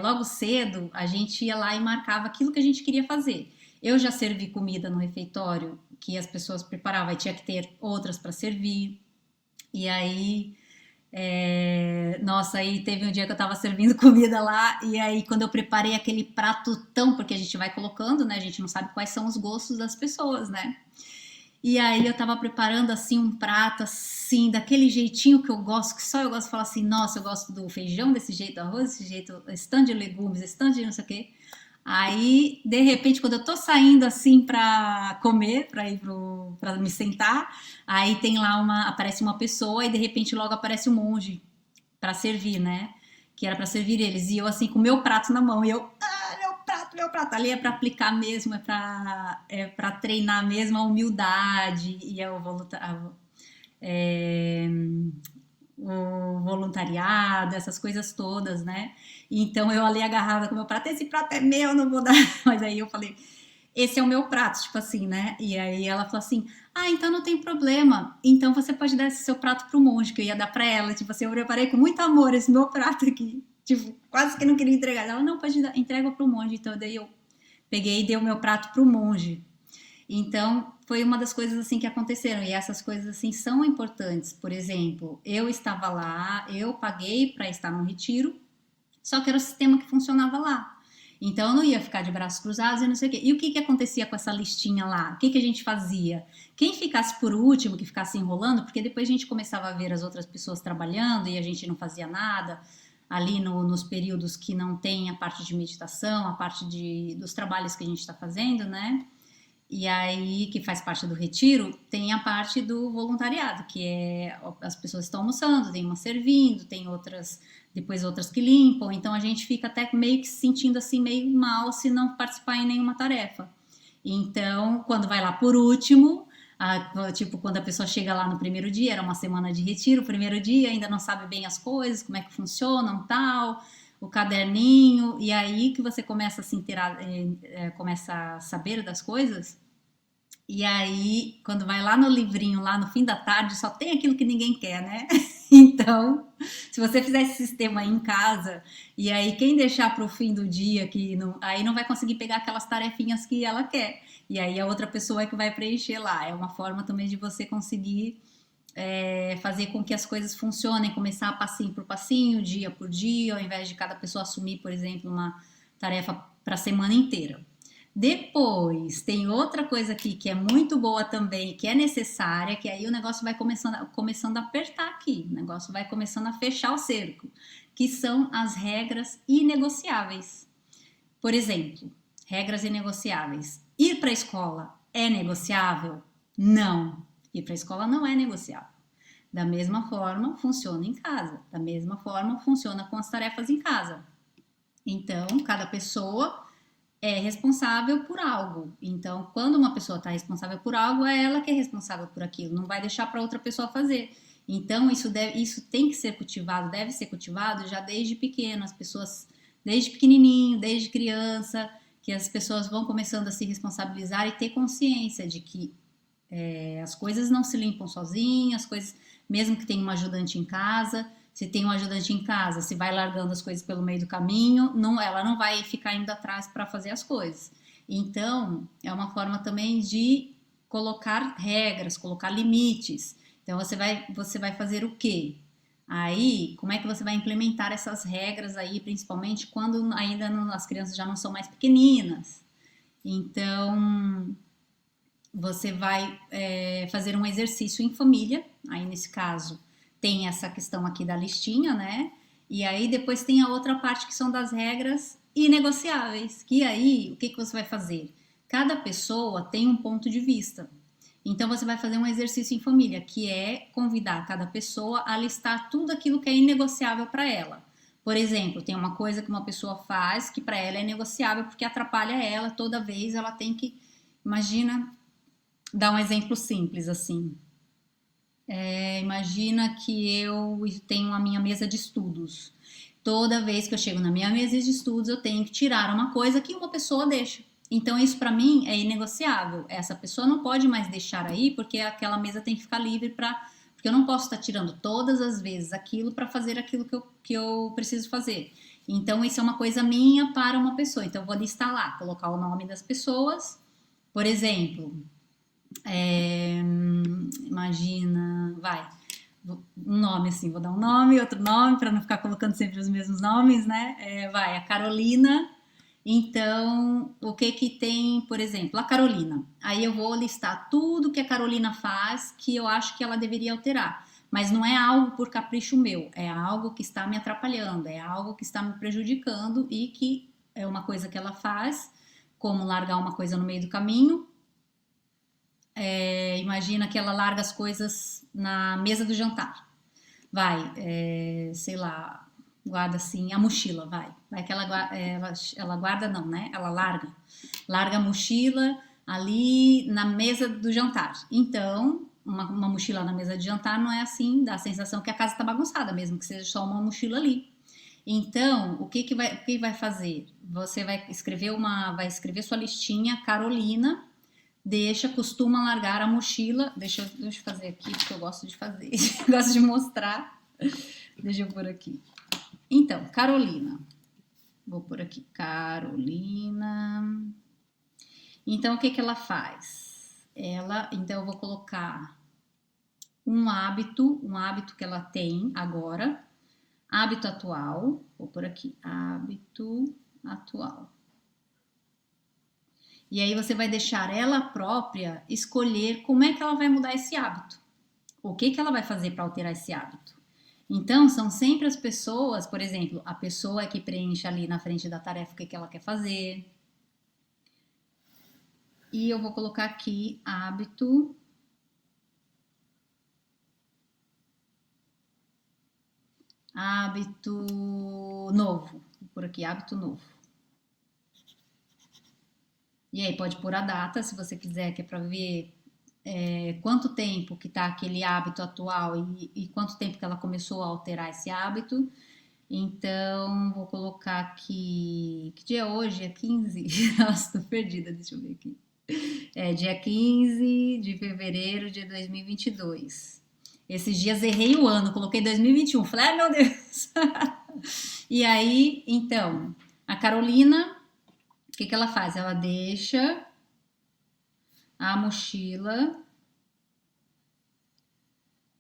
logo cedo, a gente ia lá e marcava aquilo que a gente queria fazer. Eu já servi comida no refeitório que as pessoas preparavam, e tinha que ter outras para servir. E aí, nossa, aí teve um dia que eu tava servindo comida lá, e aí quando eu preparei aquele prato tão, porque a gente vai colocando, né? A gente não sabe quais são os gostos das pessoas, né? E aí eu tava preparando assim um prato assim, daquele jeitinho que eu gosto, que só eu gosto de falar assim, nossa, eu gosto do feijão desse jeito, do arroz desse jeito, esse tanto de legumes, esse tanto de não sei o quê. Aí, de repente, quando eu tô saindo assim pra comer, pra ir pra me sentar, aí tem lá aparece uma pessoa e de repente logo aparece um monge pra servir, né? Que era pra servir eles. E eu assim, com o meu prato na mão, e eu, meu prato. Ali é pra aplicar mesmo, é pra treinar mesmo a humildade e é, o voluntariado, essas coisas todas, né? Então eu ali agarrada com o meu prato, esse prato é meu, não vou dar. Mas aí eu falei, esse é o meu prato, tipo assim, né? E aí ela falou assim, então não tem problema, então você pode dar esse seu prato pro monge, que eu ia dar pra ela, tipo assim, eu preparei com muito amor esse meu prato aqui, tipo, quase que não queria entregar. Ela, não, pode dar, entrega pro monge. Então daí eu peguei e dei o meu prato pro monge. Então, foi uma das coisas assim que aconteceram, e essas coisas assim são importantes. Por exemplo, eu estava lá, eu paguei para estar no retiro, só que era o sistema que funcionava lá. Então, eu não ia ficar de braços cruzados e não sei o quê. E o que acontecia com essa listinha lá? O que a gente fazia? Quem ficasse por último, que ficasse enrolando, porque depois a gente começava a ver as outras pessoas trabalhando e a gente não fazia nada, ali nos períodos que não tem a parte de meditação, a parte dos trabalhos que a gente está fazendo, né? E aí, que faz parte do retiro, tem a parte do voluntariado, que é as pessoas estão almoçando, tem umas servindo, tem outras, depois outras que limpam, então a gente fica até meio que se sentindo assim, meio mal se não participar em nenhuma tarefa. Então, quando vai lá por último, Tipo, quando a pessoa chega lá no primeiro dia, era uma semana de retiro, o primeiro dia ainda não sabe bem as coisas, como é que funcionam, tal, o caderninho, e aí que você começa a se inteirar, começa a saber das coisas, e aí, quando vai lá no livrinho, lá no fim da tarde, só tem aquilo que ninguém quer, né? Então, se você fizer esse sistema aí em casa, e aí quem deixar para o fim do dia, que não, aí não vai conseguir pegar aquelas tarefinhas que ela quer. E aí a outra pessoa é que vai preencher lá. É uma forma também de você conseguir fazer com que as coisas funcionem, começar passinho por passinho, dia por dia, ao invés de cada pessoa assumir, por exemplo, uma tarefa para a semana inteira. Depois, tem outra coisa aqui que é muito boa também, que é necessária, que aí o negócio vai começando a apertar aqui, o negócio vai começando a fechar o cerco, que são as regras inegociáveis. Por exemplo, regras inegociáveis. Ir para a escola é negociável? Não. Ir para a escola não é negociável. Da mesma forma, funciona em casa. Da mesma forma, funciona com as tarefas em casa. Então, cada pessoa é responsável por algo. Então, quando uma pessoa está responsável por algo, é ela que é responsável por aquilo, não vai deixar para outra pessoa fazer. Então, isso tem que ser cultivado, deve ser cultivado já desde pequeno, as pessoas, desde pequenininho, desde criança, que as pessoas vão começando a se responsabilizar e ter consciência de que as coisas não se limpam sozinhas, as coisas, mesmo que tenha uma ajudante em casa, se tem um ajudante em casa, se vai largando as coisas pelo meio do caminho, ela não vai ficar indo atrás para fazer as coisas. Então, é uma forma também de colocar regras, colocar limites. Então, você vai fazer o quê? Aí, como é que você vai implementar essas regras aí, principalmente quando ainda as crianças já não são mais pequeninas? Então, você vai fazer um exercício em família, aí nesse caso tem essa questão aqui da listinha, né? E aí depois tem a outra parte que são das regras inegociáveis, que aí o que você vai fazer? Cada pessoa tem um ponto de vista. Então você vai fazer um exercício em família, que é convidar cada pessoa a listar tudo aquilo que é inegociável para ela. Por exemplo, tem uma coisa que uma pessoa faz que para ela é negociável porque atrapalha ela, toda vez ela tem que, imagina, dar um exemplo simples assim. Imagina que eu tenho a minha mesa de estudos. Toda vez que eu chego na minha mesa de estudos, eu tenho que tirar uma coisa que uma pessoa deixa. Então, isso para mim é inegociável. Essa pessoa não pode mais deixar aí, porque aquela mesa tem que ficar livre para. Porque eu não posso estar tirando todas as vezes aquilo para fazer aquilo que eu preciso fazer. Então, isso é uma coisa minha para uma pessoa. Então, eu vou listar lá, colocar o nome das pessoas. Por exemplo, imagina, vai, um nome assim, vou dar um nome, outro nome, para não ficar colocando sempre os mesmos nomes, né? Vai, a Carolina. Então, o que que tem, por exemplo, a Carolina. Aí eu vou listar tudo que a Carolina faz que eu acho que ela deveria alterar. Mas não é algo por capricho meu, é algo que está me atrapalhando, é algo que está me prejudicando e que é uma coisa que ela faz, como largar uma coisa no meio do caminho. Imagina que ela larga as coisas na mesa do jantar. Vai, sei lá, guarda assim a mochila, vai que ela guarda não, né? Ela larga a mochila ali na mesa do jantar. Então, uma mochila na mesa de jantar não é assim, dá a sensação que a casa está bagunçada, mesmo que seja só uma mochila ali. Então, o que vai fazer? Você vai escrever sua listinha, Carolina. Costuma largar a mochila. Deixa eu fazer aqui, porque eu gosto de fazer. Gosto de mostrar. Deixa eu pôr aqui. Então, Carolina. Vou pôr aqui, Carolina. Então, o que ela faz? Então, eu vou colocar um hábito que ela tem agora. Hábito atual. Vou pôr aqui, hábito atual. E aí você vai deixar ela própria escolher como é que ela vai mudar esse hábito. O que ela vai fazer para alterar esse hábito. Então, são sempre as pessoas, por exemplo, a pessoa que preenche ali na frente da tarefa o que ela quer fazer. E eu vou colocar aqui hábito novo. Vou pôr aqui hábito novo. E aí pode pôr a data, se você quiser, que é para ver quanto tempo que tá aquele hábito atual e quanto tempo que ela começou a alterar esse hábito. Então, vou colocar aqui. Que dia é hoje? É 15? Nossa, tô perdida, deixa eu ver aqui. É dia 15 de fevereiro de 2022. Esses dias errei o ano, coloquei 2021. Falei, ai meu Deus. E aí, então, a Carolina, o que que ela faz? Ela deixa a mochila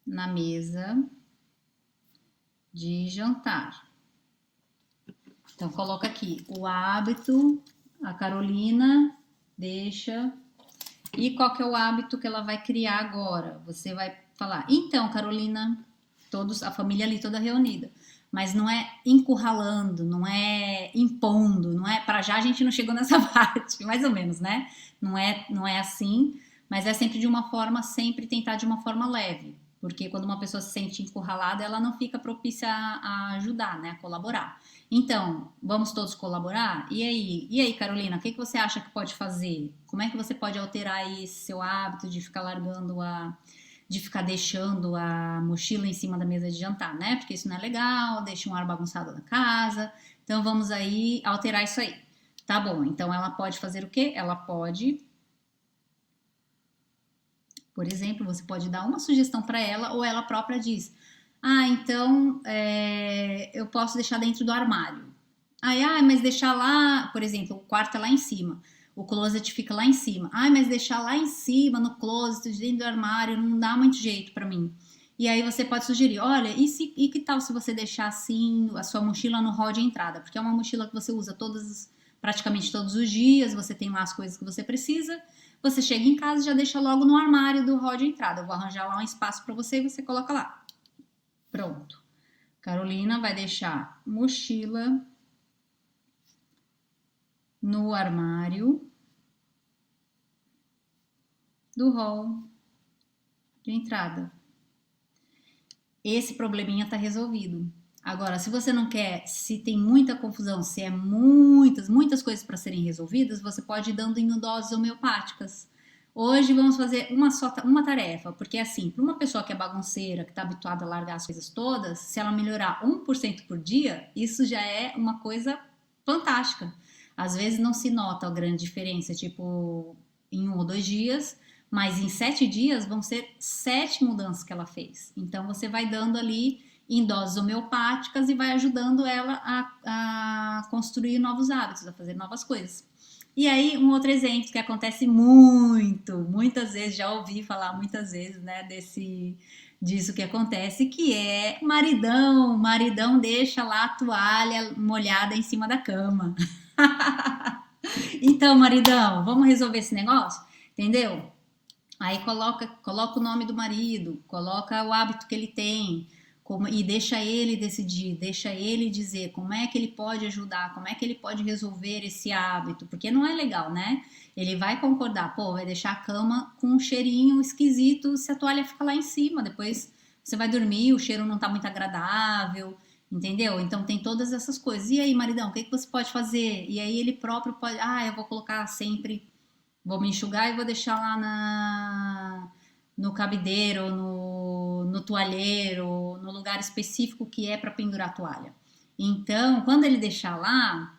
na mesa de jantar. Então, coloca aqui o hábito, a Carolina deixa. E qual que é o hábito que ela vai criar agora? Você vai falar, então, Carolina, todos, a família ali toda reunida. Mas não é encurralando, não é impondo, não é. Para já a gente não chegou nessa parte, mais ou menos, né? Não é assim, mas é sempre de uma forma, sempre tentar de uma forma leve. Porque quando uma pessoa se sente encurralada, ela não fica propícia a ajudar, né? A colaborar. Então, vamos todos colaborar? E aí, Carolina, o que que você acha que pode fazer? Como é que você pode alterar esse seu hábito de ficar de ficar deixando a mochila em cima da mesa de jantar, né? Porque isso não é legal, deixa um ar bagunçado na casa. Então, vamos aí alterar isso aí. Tá bom, então ela pode fazer o quê? Ela pode, por exemplo, você pode dar uma sugestão para ela ou ela própria diz: ah, então eu posso deixar dentro do armário. Aí, mas deixar lá, por exemplo, o quarto é lá em cima, o closet fica lá em cima. Ah, mas deixar lá em cima, no closet, dentro do armário, não dá muito jeito para mim. E aí você pode sugerir, olha, e que tal se você deixar assim a sua mochila no hall de entrada? Porque é uma mochila que você usa praticamente todos os dias, você tem lá as coisas que você precisa, você chega em casa e já deixa logo no armário do hall de entrada. Eu vou arranjar lá um espaço para você e você coloca lá. Pronto. Carolina vai deixar mochila no armário do hall de entrada. Esse probleminha tá resolvido. Agora, se você não quer, se tem muita confusão, se é muitas coisas para serem resolvidas, você pode ir dando em doses homeopáticas. Hoje vamos fazer uma tarefa, porque assim, para uma pessoa que é bagunceira, que está habituada a largar as coisas todas, se ela melhorar 1% por dia, isso já é uma coisa fantástica. Às vezes não se nota a grande diferença, tipo, em 1 ou 2 dias, mas em 7 dias vão ser 7 mudanças que ela fez. Então você vai dando ali em doses homeopáticas e vai ajudando ela a construir novos hábitos, a fazer novas coisas. E aí, um outro exemplo que acontece muitas vezes, já ouvi falar muitas vezes, né, disso que acontece, que é maridão deixa lá a toalha molhada em cima da cama. Então, maridão, vamos resolver esse negócio? Entendeu? Aí coloca o nome do marido, coloca o hábito que ele tem, e deixa ele decidir, deixa ele dizer como é que ele pode ajudar, como é que ele pode resolver esse hábito, porque não é legal, né? Ele vai concordar, pô, vai deixar a cama com um cheirinho esquisito se a toalha fica lá em cima, depois você vai dormir, o cheiro não tá muito agradável, entendeu? Então tem todas essas coisas. E aí, maridão, o que que você pode fazer? E aí ele próprio pode, eu vou colocar sempre, vou me enxugar e vou deixar lá no cabideiro, no toalheiro, no lugar específico que é para pendurar a toalha. Então, quando ele deixar lá,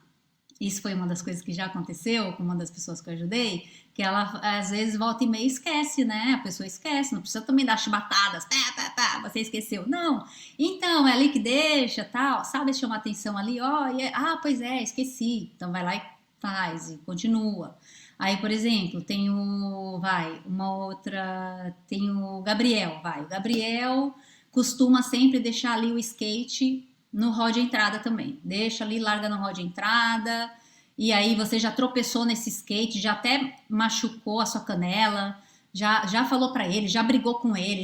isso foi uma das coisas que já aconteceu com uma das pessoas que eu ajudei, que ela às vezes volta e meia esquece, né? A pessoa esquece, não precisa também dar chibatadas, você esqueceu. Não, então é ali que deixa, tal, sabe, chamar atenção ali, pois é, esqueci. Então vai lá e faz e continua. Aí, por exemplo, tem o Gabriel, o Gabriel costuma sempre deixar ali o skate no hall de entrada também. Deixa ali, larga no hall de entrada, e aí você já tropeçou nesse skate, já até machucou a sua canela, já falou pra ele, já brigou com ele,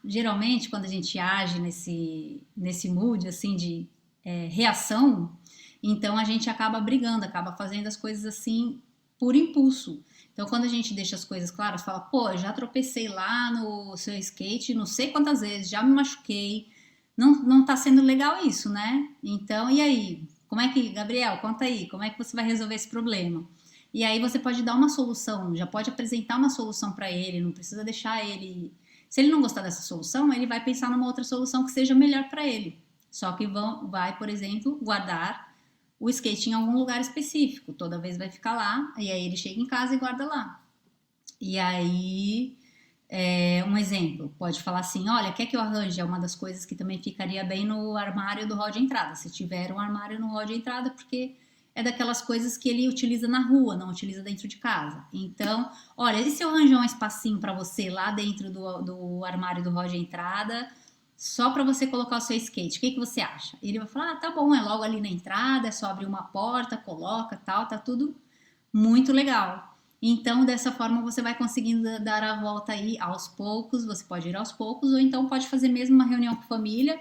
geralmente quando a gente age nesse mood assim de reação, então a gente acaba brigando, acaba fazendo as coisas assim por impulso. Então, quando a gente deixa as coisas claras, fala, pô, já tropecei lá no seu skate, não sei quantas vezes, já me machuquei, não tá sendo legal isso, né? Então, e aí? Gabriel, conta aí, como é que você vai resolver esse problema? E aí você pode dar uma solução, já pode apresentar uma solução para ele, não precisa deixar ele. Se ele não gostar dessa solução, ele vai pensar numa outra solução que seja melhor para ele. Só que vai, por exemplo, guardar o skate em algum lugar específico. Toda vez vai ficar lá, e aí ele chega em casa e guarda lá. E aí, um exemplo, pode falar assim, olha, quer que eu arranje? É uma das coisas que também ficaria bem no armário do hall de entrada, se tiver um armário no hall de entrada, porque é daquelas coisas que ele utiliza na rua, não utiliza dentro de casa. Então, olha, e se eu arranjar um espacinho para você lá dentro do armário do hall de entrada, só para você colocar o seu skate, o que você acha? Ele vai falar, tá bom, é logo ali na entrada, é só abrir uma porta, coloca, tal, tá tudo muito legal. Então, dessa forma, você vai conseguindo dar a volta aí aos poucos, você pode ir aos poucos, ou então pode fazer mesmo uma reunião com a família,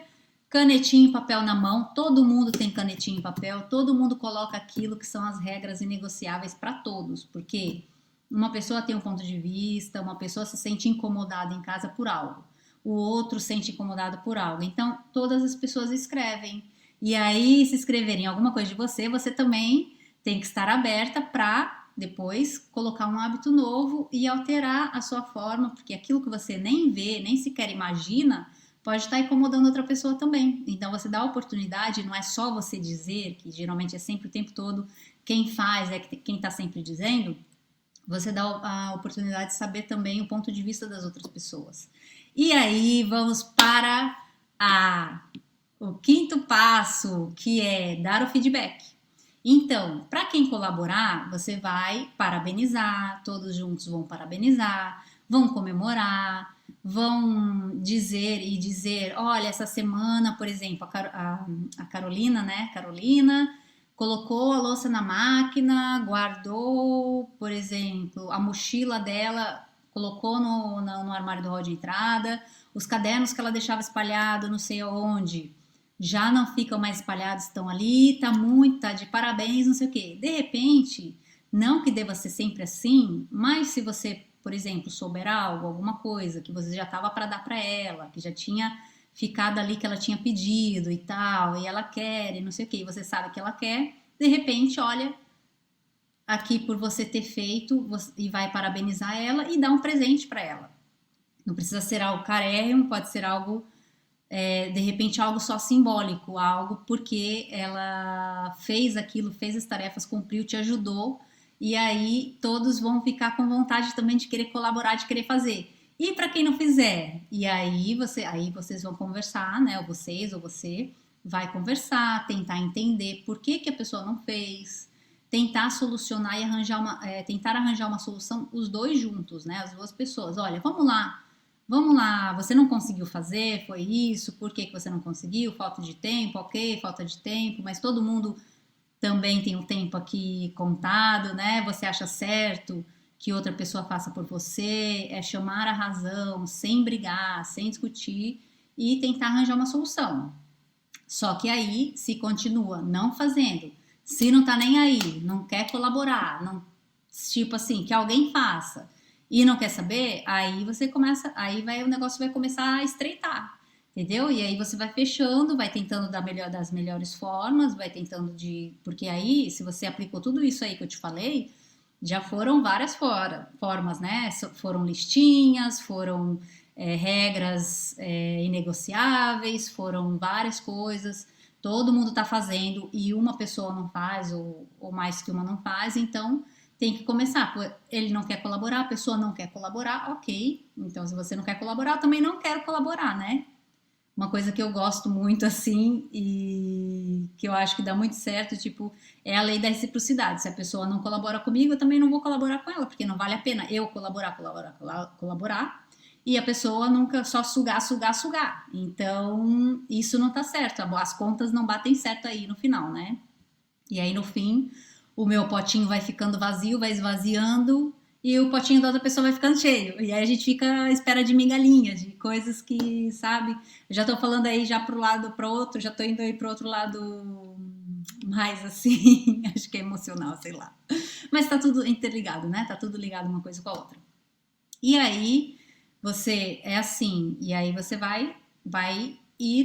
canetinha e papel na mão, todo mundo tem canetinha e papel, todo mundo coloca aquilo que são as regras inegociáveis para todos, porque uma pessoa tem um ponto de vista, uma pessoa se sente incomodada em casa por algo, o outro se sente incomodado por algo, então todas as pessoas escrevem, e aí se escreverem alguma coisa de você, você também tem que estar aberta para depois colocar um hábito novo e alterar a sua forma, porque aquilo que você nem vê, nem sequer imagina, pode estar incomodando outra pessoa também. Então você dá a oportunidade, não é só você dizer, que geralmente é sempre o tempo todo quem faz, é quem está sempre dizendo, você dá a oportunidade de saber também o ponto de vista das outras pessoas. E aí vamos para o quinto passo, que é dar o feedback. Então, para quem colaborar, você vai parabenizar, todos juntos vão parabenizar, vão comemorar, vão dizer, olha, essa semana, por exemplo, a Carolina, né? Carolina colocou a louça na máquina, guardou, por exemplo, a mochila dela, colocou no armário do hall de entrada, os cadernos que ela deixava espalhado, não sei aonde, já não ficam mais espalhados, estão ali, tá de parabéns, não sei o quê. De repente, não que deva ser sempre assim, mas se você, por exemplo, souber algo, alguma coisa que você já estava para dar para ela, que já tinha ficado ali que ela tinha pedido e tal, e ela quer, e não sei o quê, e você sabe que ela quer, de repente, olha, aqui por você ter feito, e vai parabenizar ela e dar um presente para ela. Não precisa ser algo carérrimo, pode ser algo de repente algo só simbólico, algo porque ela fez aquilo, fez as tarefas, cumpriu, te ajudou, e aí todos vão ficar com vontade também de querer colaborar, de querer fazer. E para quem não fizer, e aí vocês vão conversar, né? Ou vocês ou você vai conversar, tentar entender por que a pessoa não fez, tentar solucionar e tentar arranjar uma solução os dois juntos, né? As duas pessoas. Olha, vamos lá, você não conseguiu fazer, foi isso, por que você não conseguiu? Falta de tempo, ok, falta de tempo, mas todo mundo também tem o tempo aqui contado, né? Você acha certo que outra pessoa faça por você, é chamar a razão, sem brigar, sem discutir e tentar arranjar uma solução. Só que aí, se continua não fazendo, se não tá nem aí, não quer colaborar, não, tipo assim, que alguém faça, e não quer saber, aí você começa, o negócio vai começar a estreitar, entendeu? E aí você vai fechando, vai tentando das melhores formas, vai tentando porque aí, se você aplicou tudo isso aí que eu te falei, já foram várias formas, né? Foram listinhas, foram regras inegociáveis, foram várias coisas, todo mundo tá fazendo e uma pessoa não faz, ou mais que uma não faz, então tem que começar. Ele não quer colaborar, a pessoa não quer colaborar, ok. Então, se você não quer colaborar, eu também não quero colaborar, né? Uma coisa que eu gosto muito, assim, e que eu acho que dá muito certo, tipo, é a lei da reciprocidade. Se a pessoa não colabora comigo, eu também não vou colaborar com ela, porque não vale a pena eu colaborar, e a pessoa nunca só sugar. Então, isso não tá certo. As contas não batem certo aí no final, né? E aí, no fim, o meu potinho vai ficando vazio, vai esvaziando, e o potinho da outra pessoa vai ficando cheio. E aí a gente fica à espera de migalhinha, de coisas que, sabe? Eu já tô falando aí já pro lado, pro outro, já tô indo aí pro outro lado mais assim, acho que é emocional, sei lá. Mas tá tudo interligado, né? Tá tudo ligado uma coisa com a outra. E aí você é assim, e aí você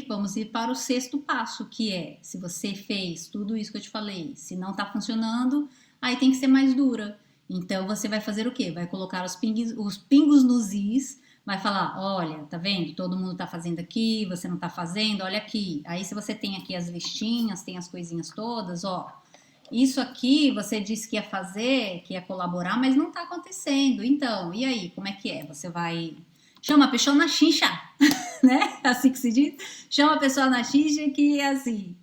vamos ir para o sexto passo, que é, se você fez tudo isso que eu te falei, se não tá funcionando, aí tem que ser mais dura. Então você vai fazer o quê? Vai colocar os pingos nos is, vai falar, olha, tá vendo? Todo mundo tá fazendo aqui, você não tá fazendo, olha aqui. Aí se você tem aqui as listinhas, tem as coisinhas todas, ó, isso aqui você disse que ia fazer, que ia colaborar, mas não tá acontecendo. Então, e aí, como é que é? Você vai chama a pessoa na chincha, né? Assim que se diz. Chama a pessoa na chincha que é assim.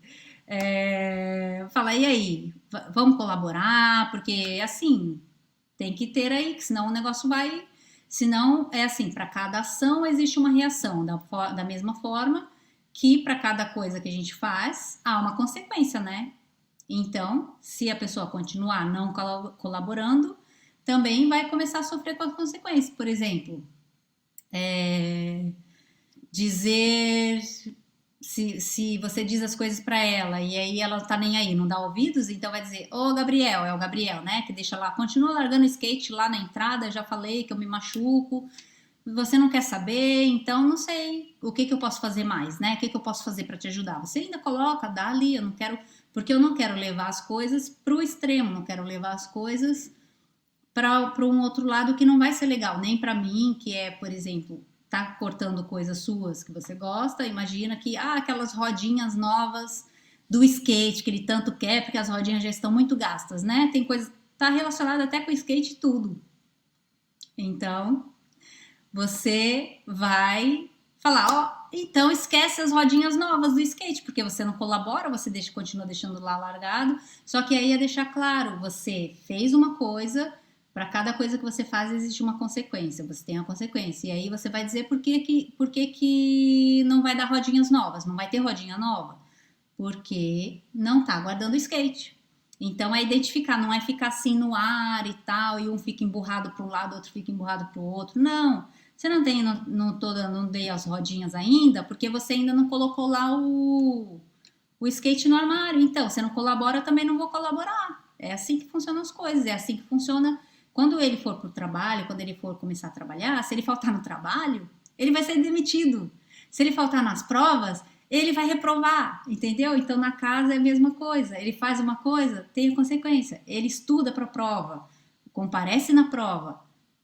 Fala, e aí, vamos colaborar? Porque assim, tem que ter aí, que senão o negócio vai. Senão, é assim, para cada ação existe uma reação, da mesma forma que para cada coisa que a gente faz, há uma consequência, né? Então, se a pessoa continuar não colaborando, também vai começar a sofrer com as consequências. Por exemplo, dizer se você diz as coisas para ela e aí ela tá nem aí, não dá ouvidos, então vai dizer, ô Gabriel, é o Gabriel, né, que deixa lá, continua largando o skate lá na entrada, já falei que eu me machuco, você não quer saber, então não sei o que eu posso fazer mais, né, o que eu posso fazer para te ajudar, você ainda coloca, dá ali, eu não quero, porque eu não quero levar as coisas pro extremo, não quero levar as coisas para um outro lado que não vai ser legal, nem para mim, que é, por exemplo, tá cortando coisas suas que você gosta, imagina que aquelas rodinhas novas do skate que ele tanto quer, porque as rodinhas já estão muito gastas, né? Tem coisa tá relacionada até com o skate e tudo. Então, você vai falar, ó, então esquece as rodinhas novas do skate, porque você não colabora, você continua deixando lá largado. Só que aí é deixar claro, você fez uma coisa, para cada coisa que você faz existe uma consequência, você tem a consequência. E aí você vai dizer por que não vai dar rodinhas novas, não vai ter rodinha nova, porque não tá guardando o skate. Então é identificar, não é ficar assim no ar e tal, e um fica emburrado para um lado, outro fica emburrado para o outro. Não, você não tem, não dei as rodinhas ainda, porque você ainda não colocou lá o skate no armário. Então, você não colabora, eu também não vou colaborar. É assim que funcionam as coisas, é assim que funciona quando ele for para o trabalho, quando ele for começar a trabalhar. Se ele faltar no trabalho, ele vai ser demitido. Se ele faltar nas provas, ele vai reprovar, entendeu? Então na casa é a mesma coisa. Ele faz uma coisa, tem a consequência. Ele estuda para a prova, comparece na prova,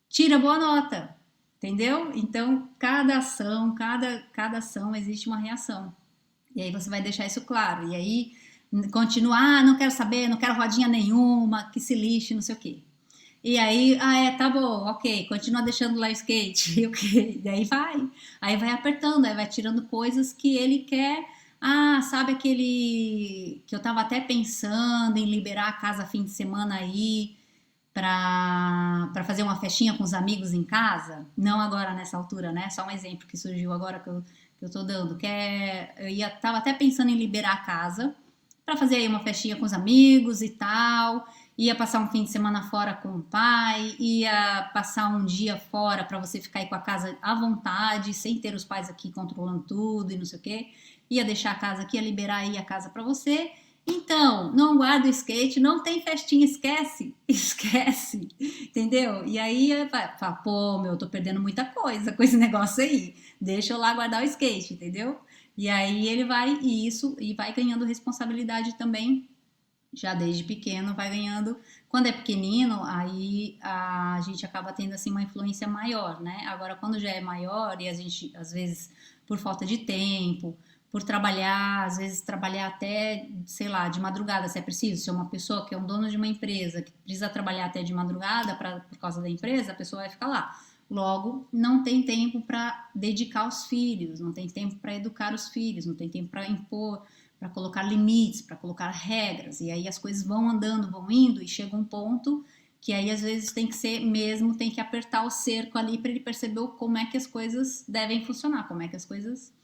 tira boa nota, entendeu? Então cada ação existe uma reação. E aí você vai deixar isso claro. E aí continuar, não quero saber, não quero rodinha nenhuma, que se lixe, não sei o quê. E aí, tá bom, ok, continua deixando lá o skate, ok, e aí vai apertando, aí vai tirando coisas que ele quer, sabe aquele, que eu tava até pensando em liberar a casa fim de semana aí, pra fazer uma festinha com os amigos em casa, não agora nessa altura, né, só um exemplo que surgiu agora que eu tô dando, tava até pensando em liberar a casa, pra fazer aí uma festinha com os amigos e tal, ia passar um fim de semana fora com o pai, ia passar um dia fora para você ficar aí com a casa à vontade, sem ter os pais aqui controlando tudo e não sei o quê, ia deixar a casa aqui, ia liberar aí a casa para você. Então, não guarda o skate, não tem festinha, esquece, esquece, entendeu? E aí fala, pô, meu, eu tô perdendo muita coisa com esse negócio aí, deixa eu lá guardar o skate, entendeu? E aí ele vai, e vai ganhando responsabilidade também já desde pequeno vai ganhando. Quando é pequenino, aí a gente acaba tendo assim uma influência maior, né? Agora, quando já é maior e a gente, às vezes, por falta de tempo, por trabalhar, às vezes trabalhar até, sei lá, de madrugada, se é preciso, se é uma pessoa que é um dono de uma empresa que precisa trabalhar até de madrugada por causa da empresa, a pessoa vai ficar lá. Logo, não tem tempo para dedicar aos filhos, não tem tempo para educar os filhos, não tem tempo para impor, para colocar limites, para colocar regras, e aí as coisas vão andando, vão indo, e chega um ponto que aí às vezes tem que ser mesmo, tem que apertar o cerco ali para ele perceber como é que as coisas devem funcionar, como é que as coisas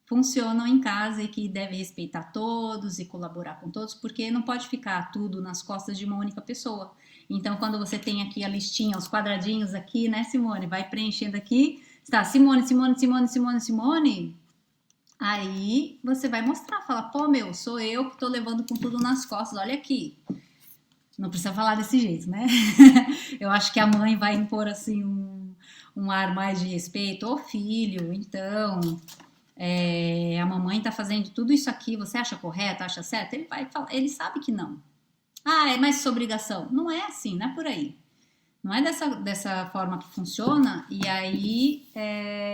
funcionam em casa e que deve respeitar todos e colaborar com todos, porque não pode ficar tudo nas costas de uma única pessoa. Então, quando você tem aqui a listinha, os quadradinhos aqui, né, Simone? Vai preenchendo aqui, está Simone, Simone, Simone, Simone, Simone. Aí você vai mostrar, fala, pô, meu, sou eu que tô levando com tudo nas costas, olha aqui. Não precisa falar desse jeito, né? Eu acho que a mãe vai impor, assim, um ar mais de respeito. Ô, filho, então, a mamãe tá fazendo tudo isso aqui, você acha correto, acha certo? Ele vai falar, ele sabe que não. Ah, é mais sua obrigação. Não é assim, não é por aí. Não é dessa forma que funciona, e aí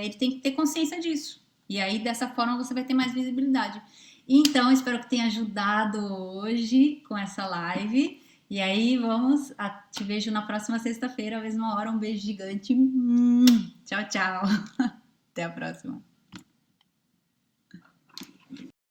ele tem que ter consciência disso. E aí, dessa forma, você vai ter mais visibilidade. Então, espero que tenha ajudado hoje com essa live. E aí, te vejo na próxima sexta-feira, à mesma hora. Um beijo gigante. Tchau, tchau. Até a próxima.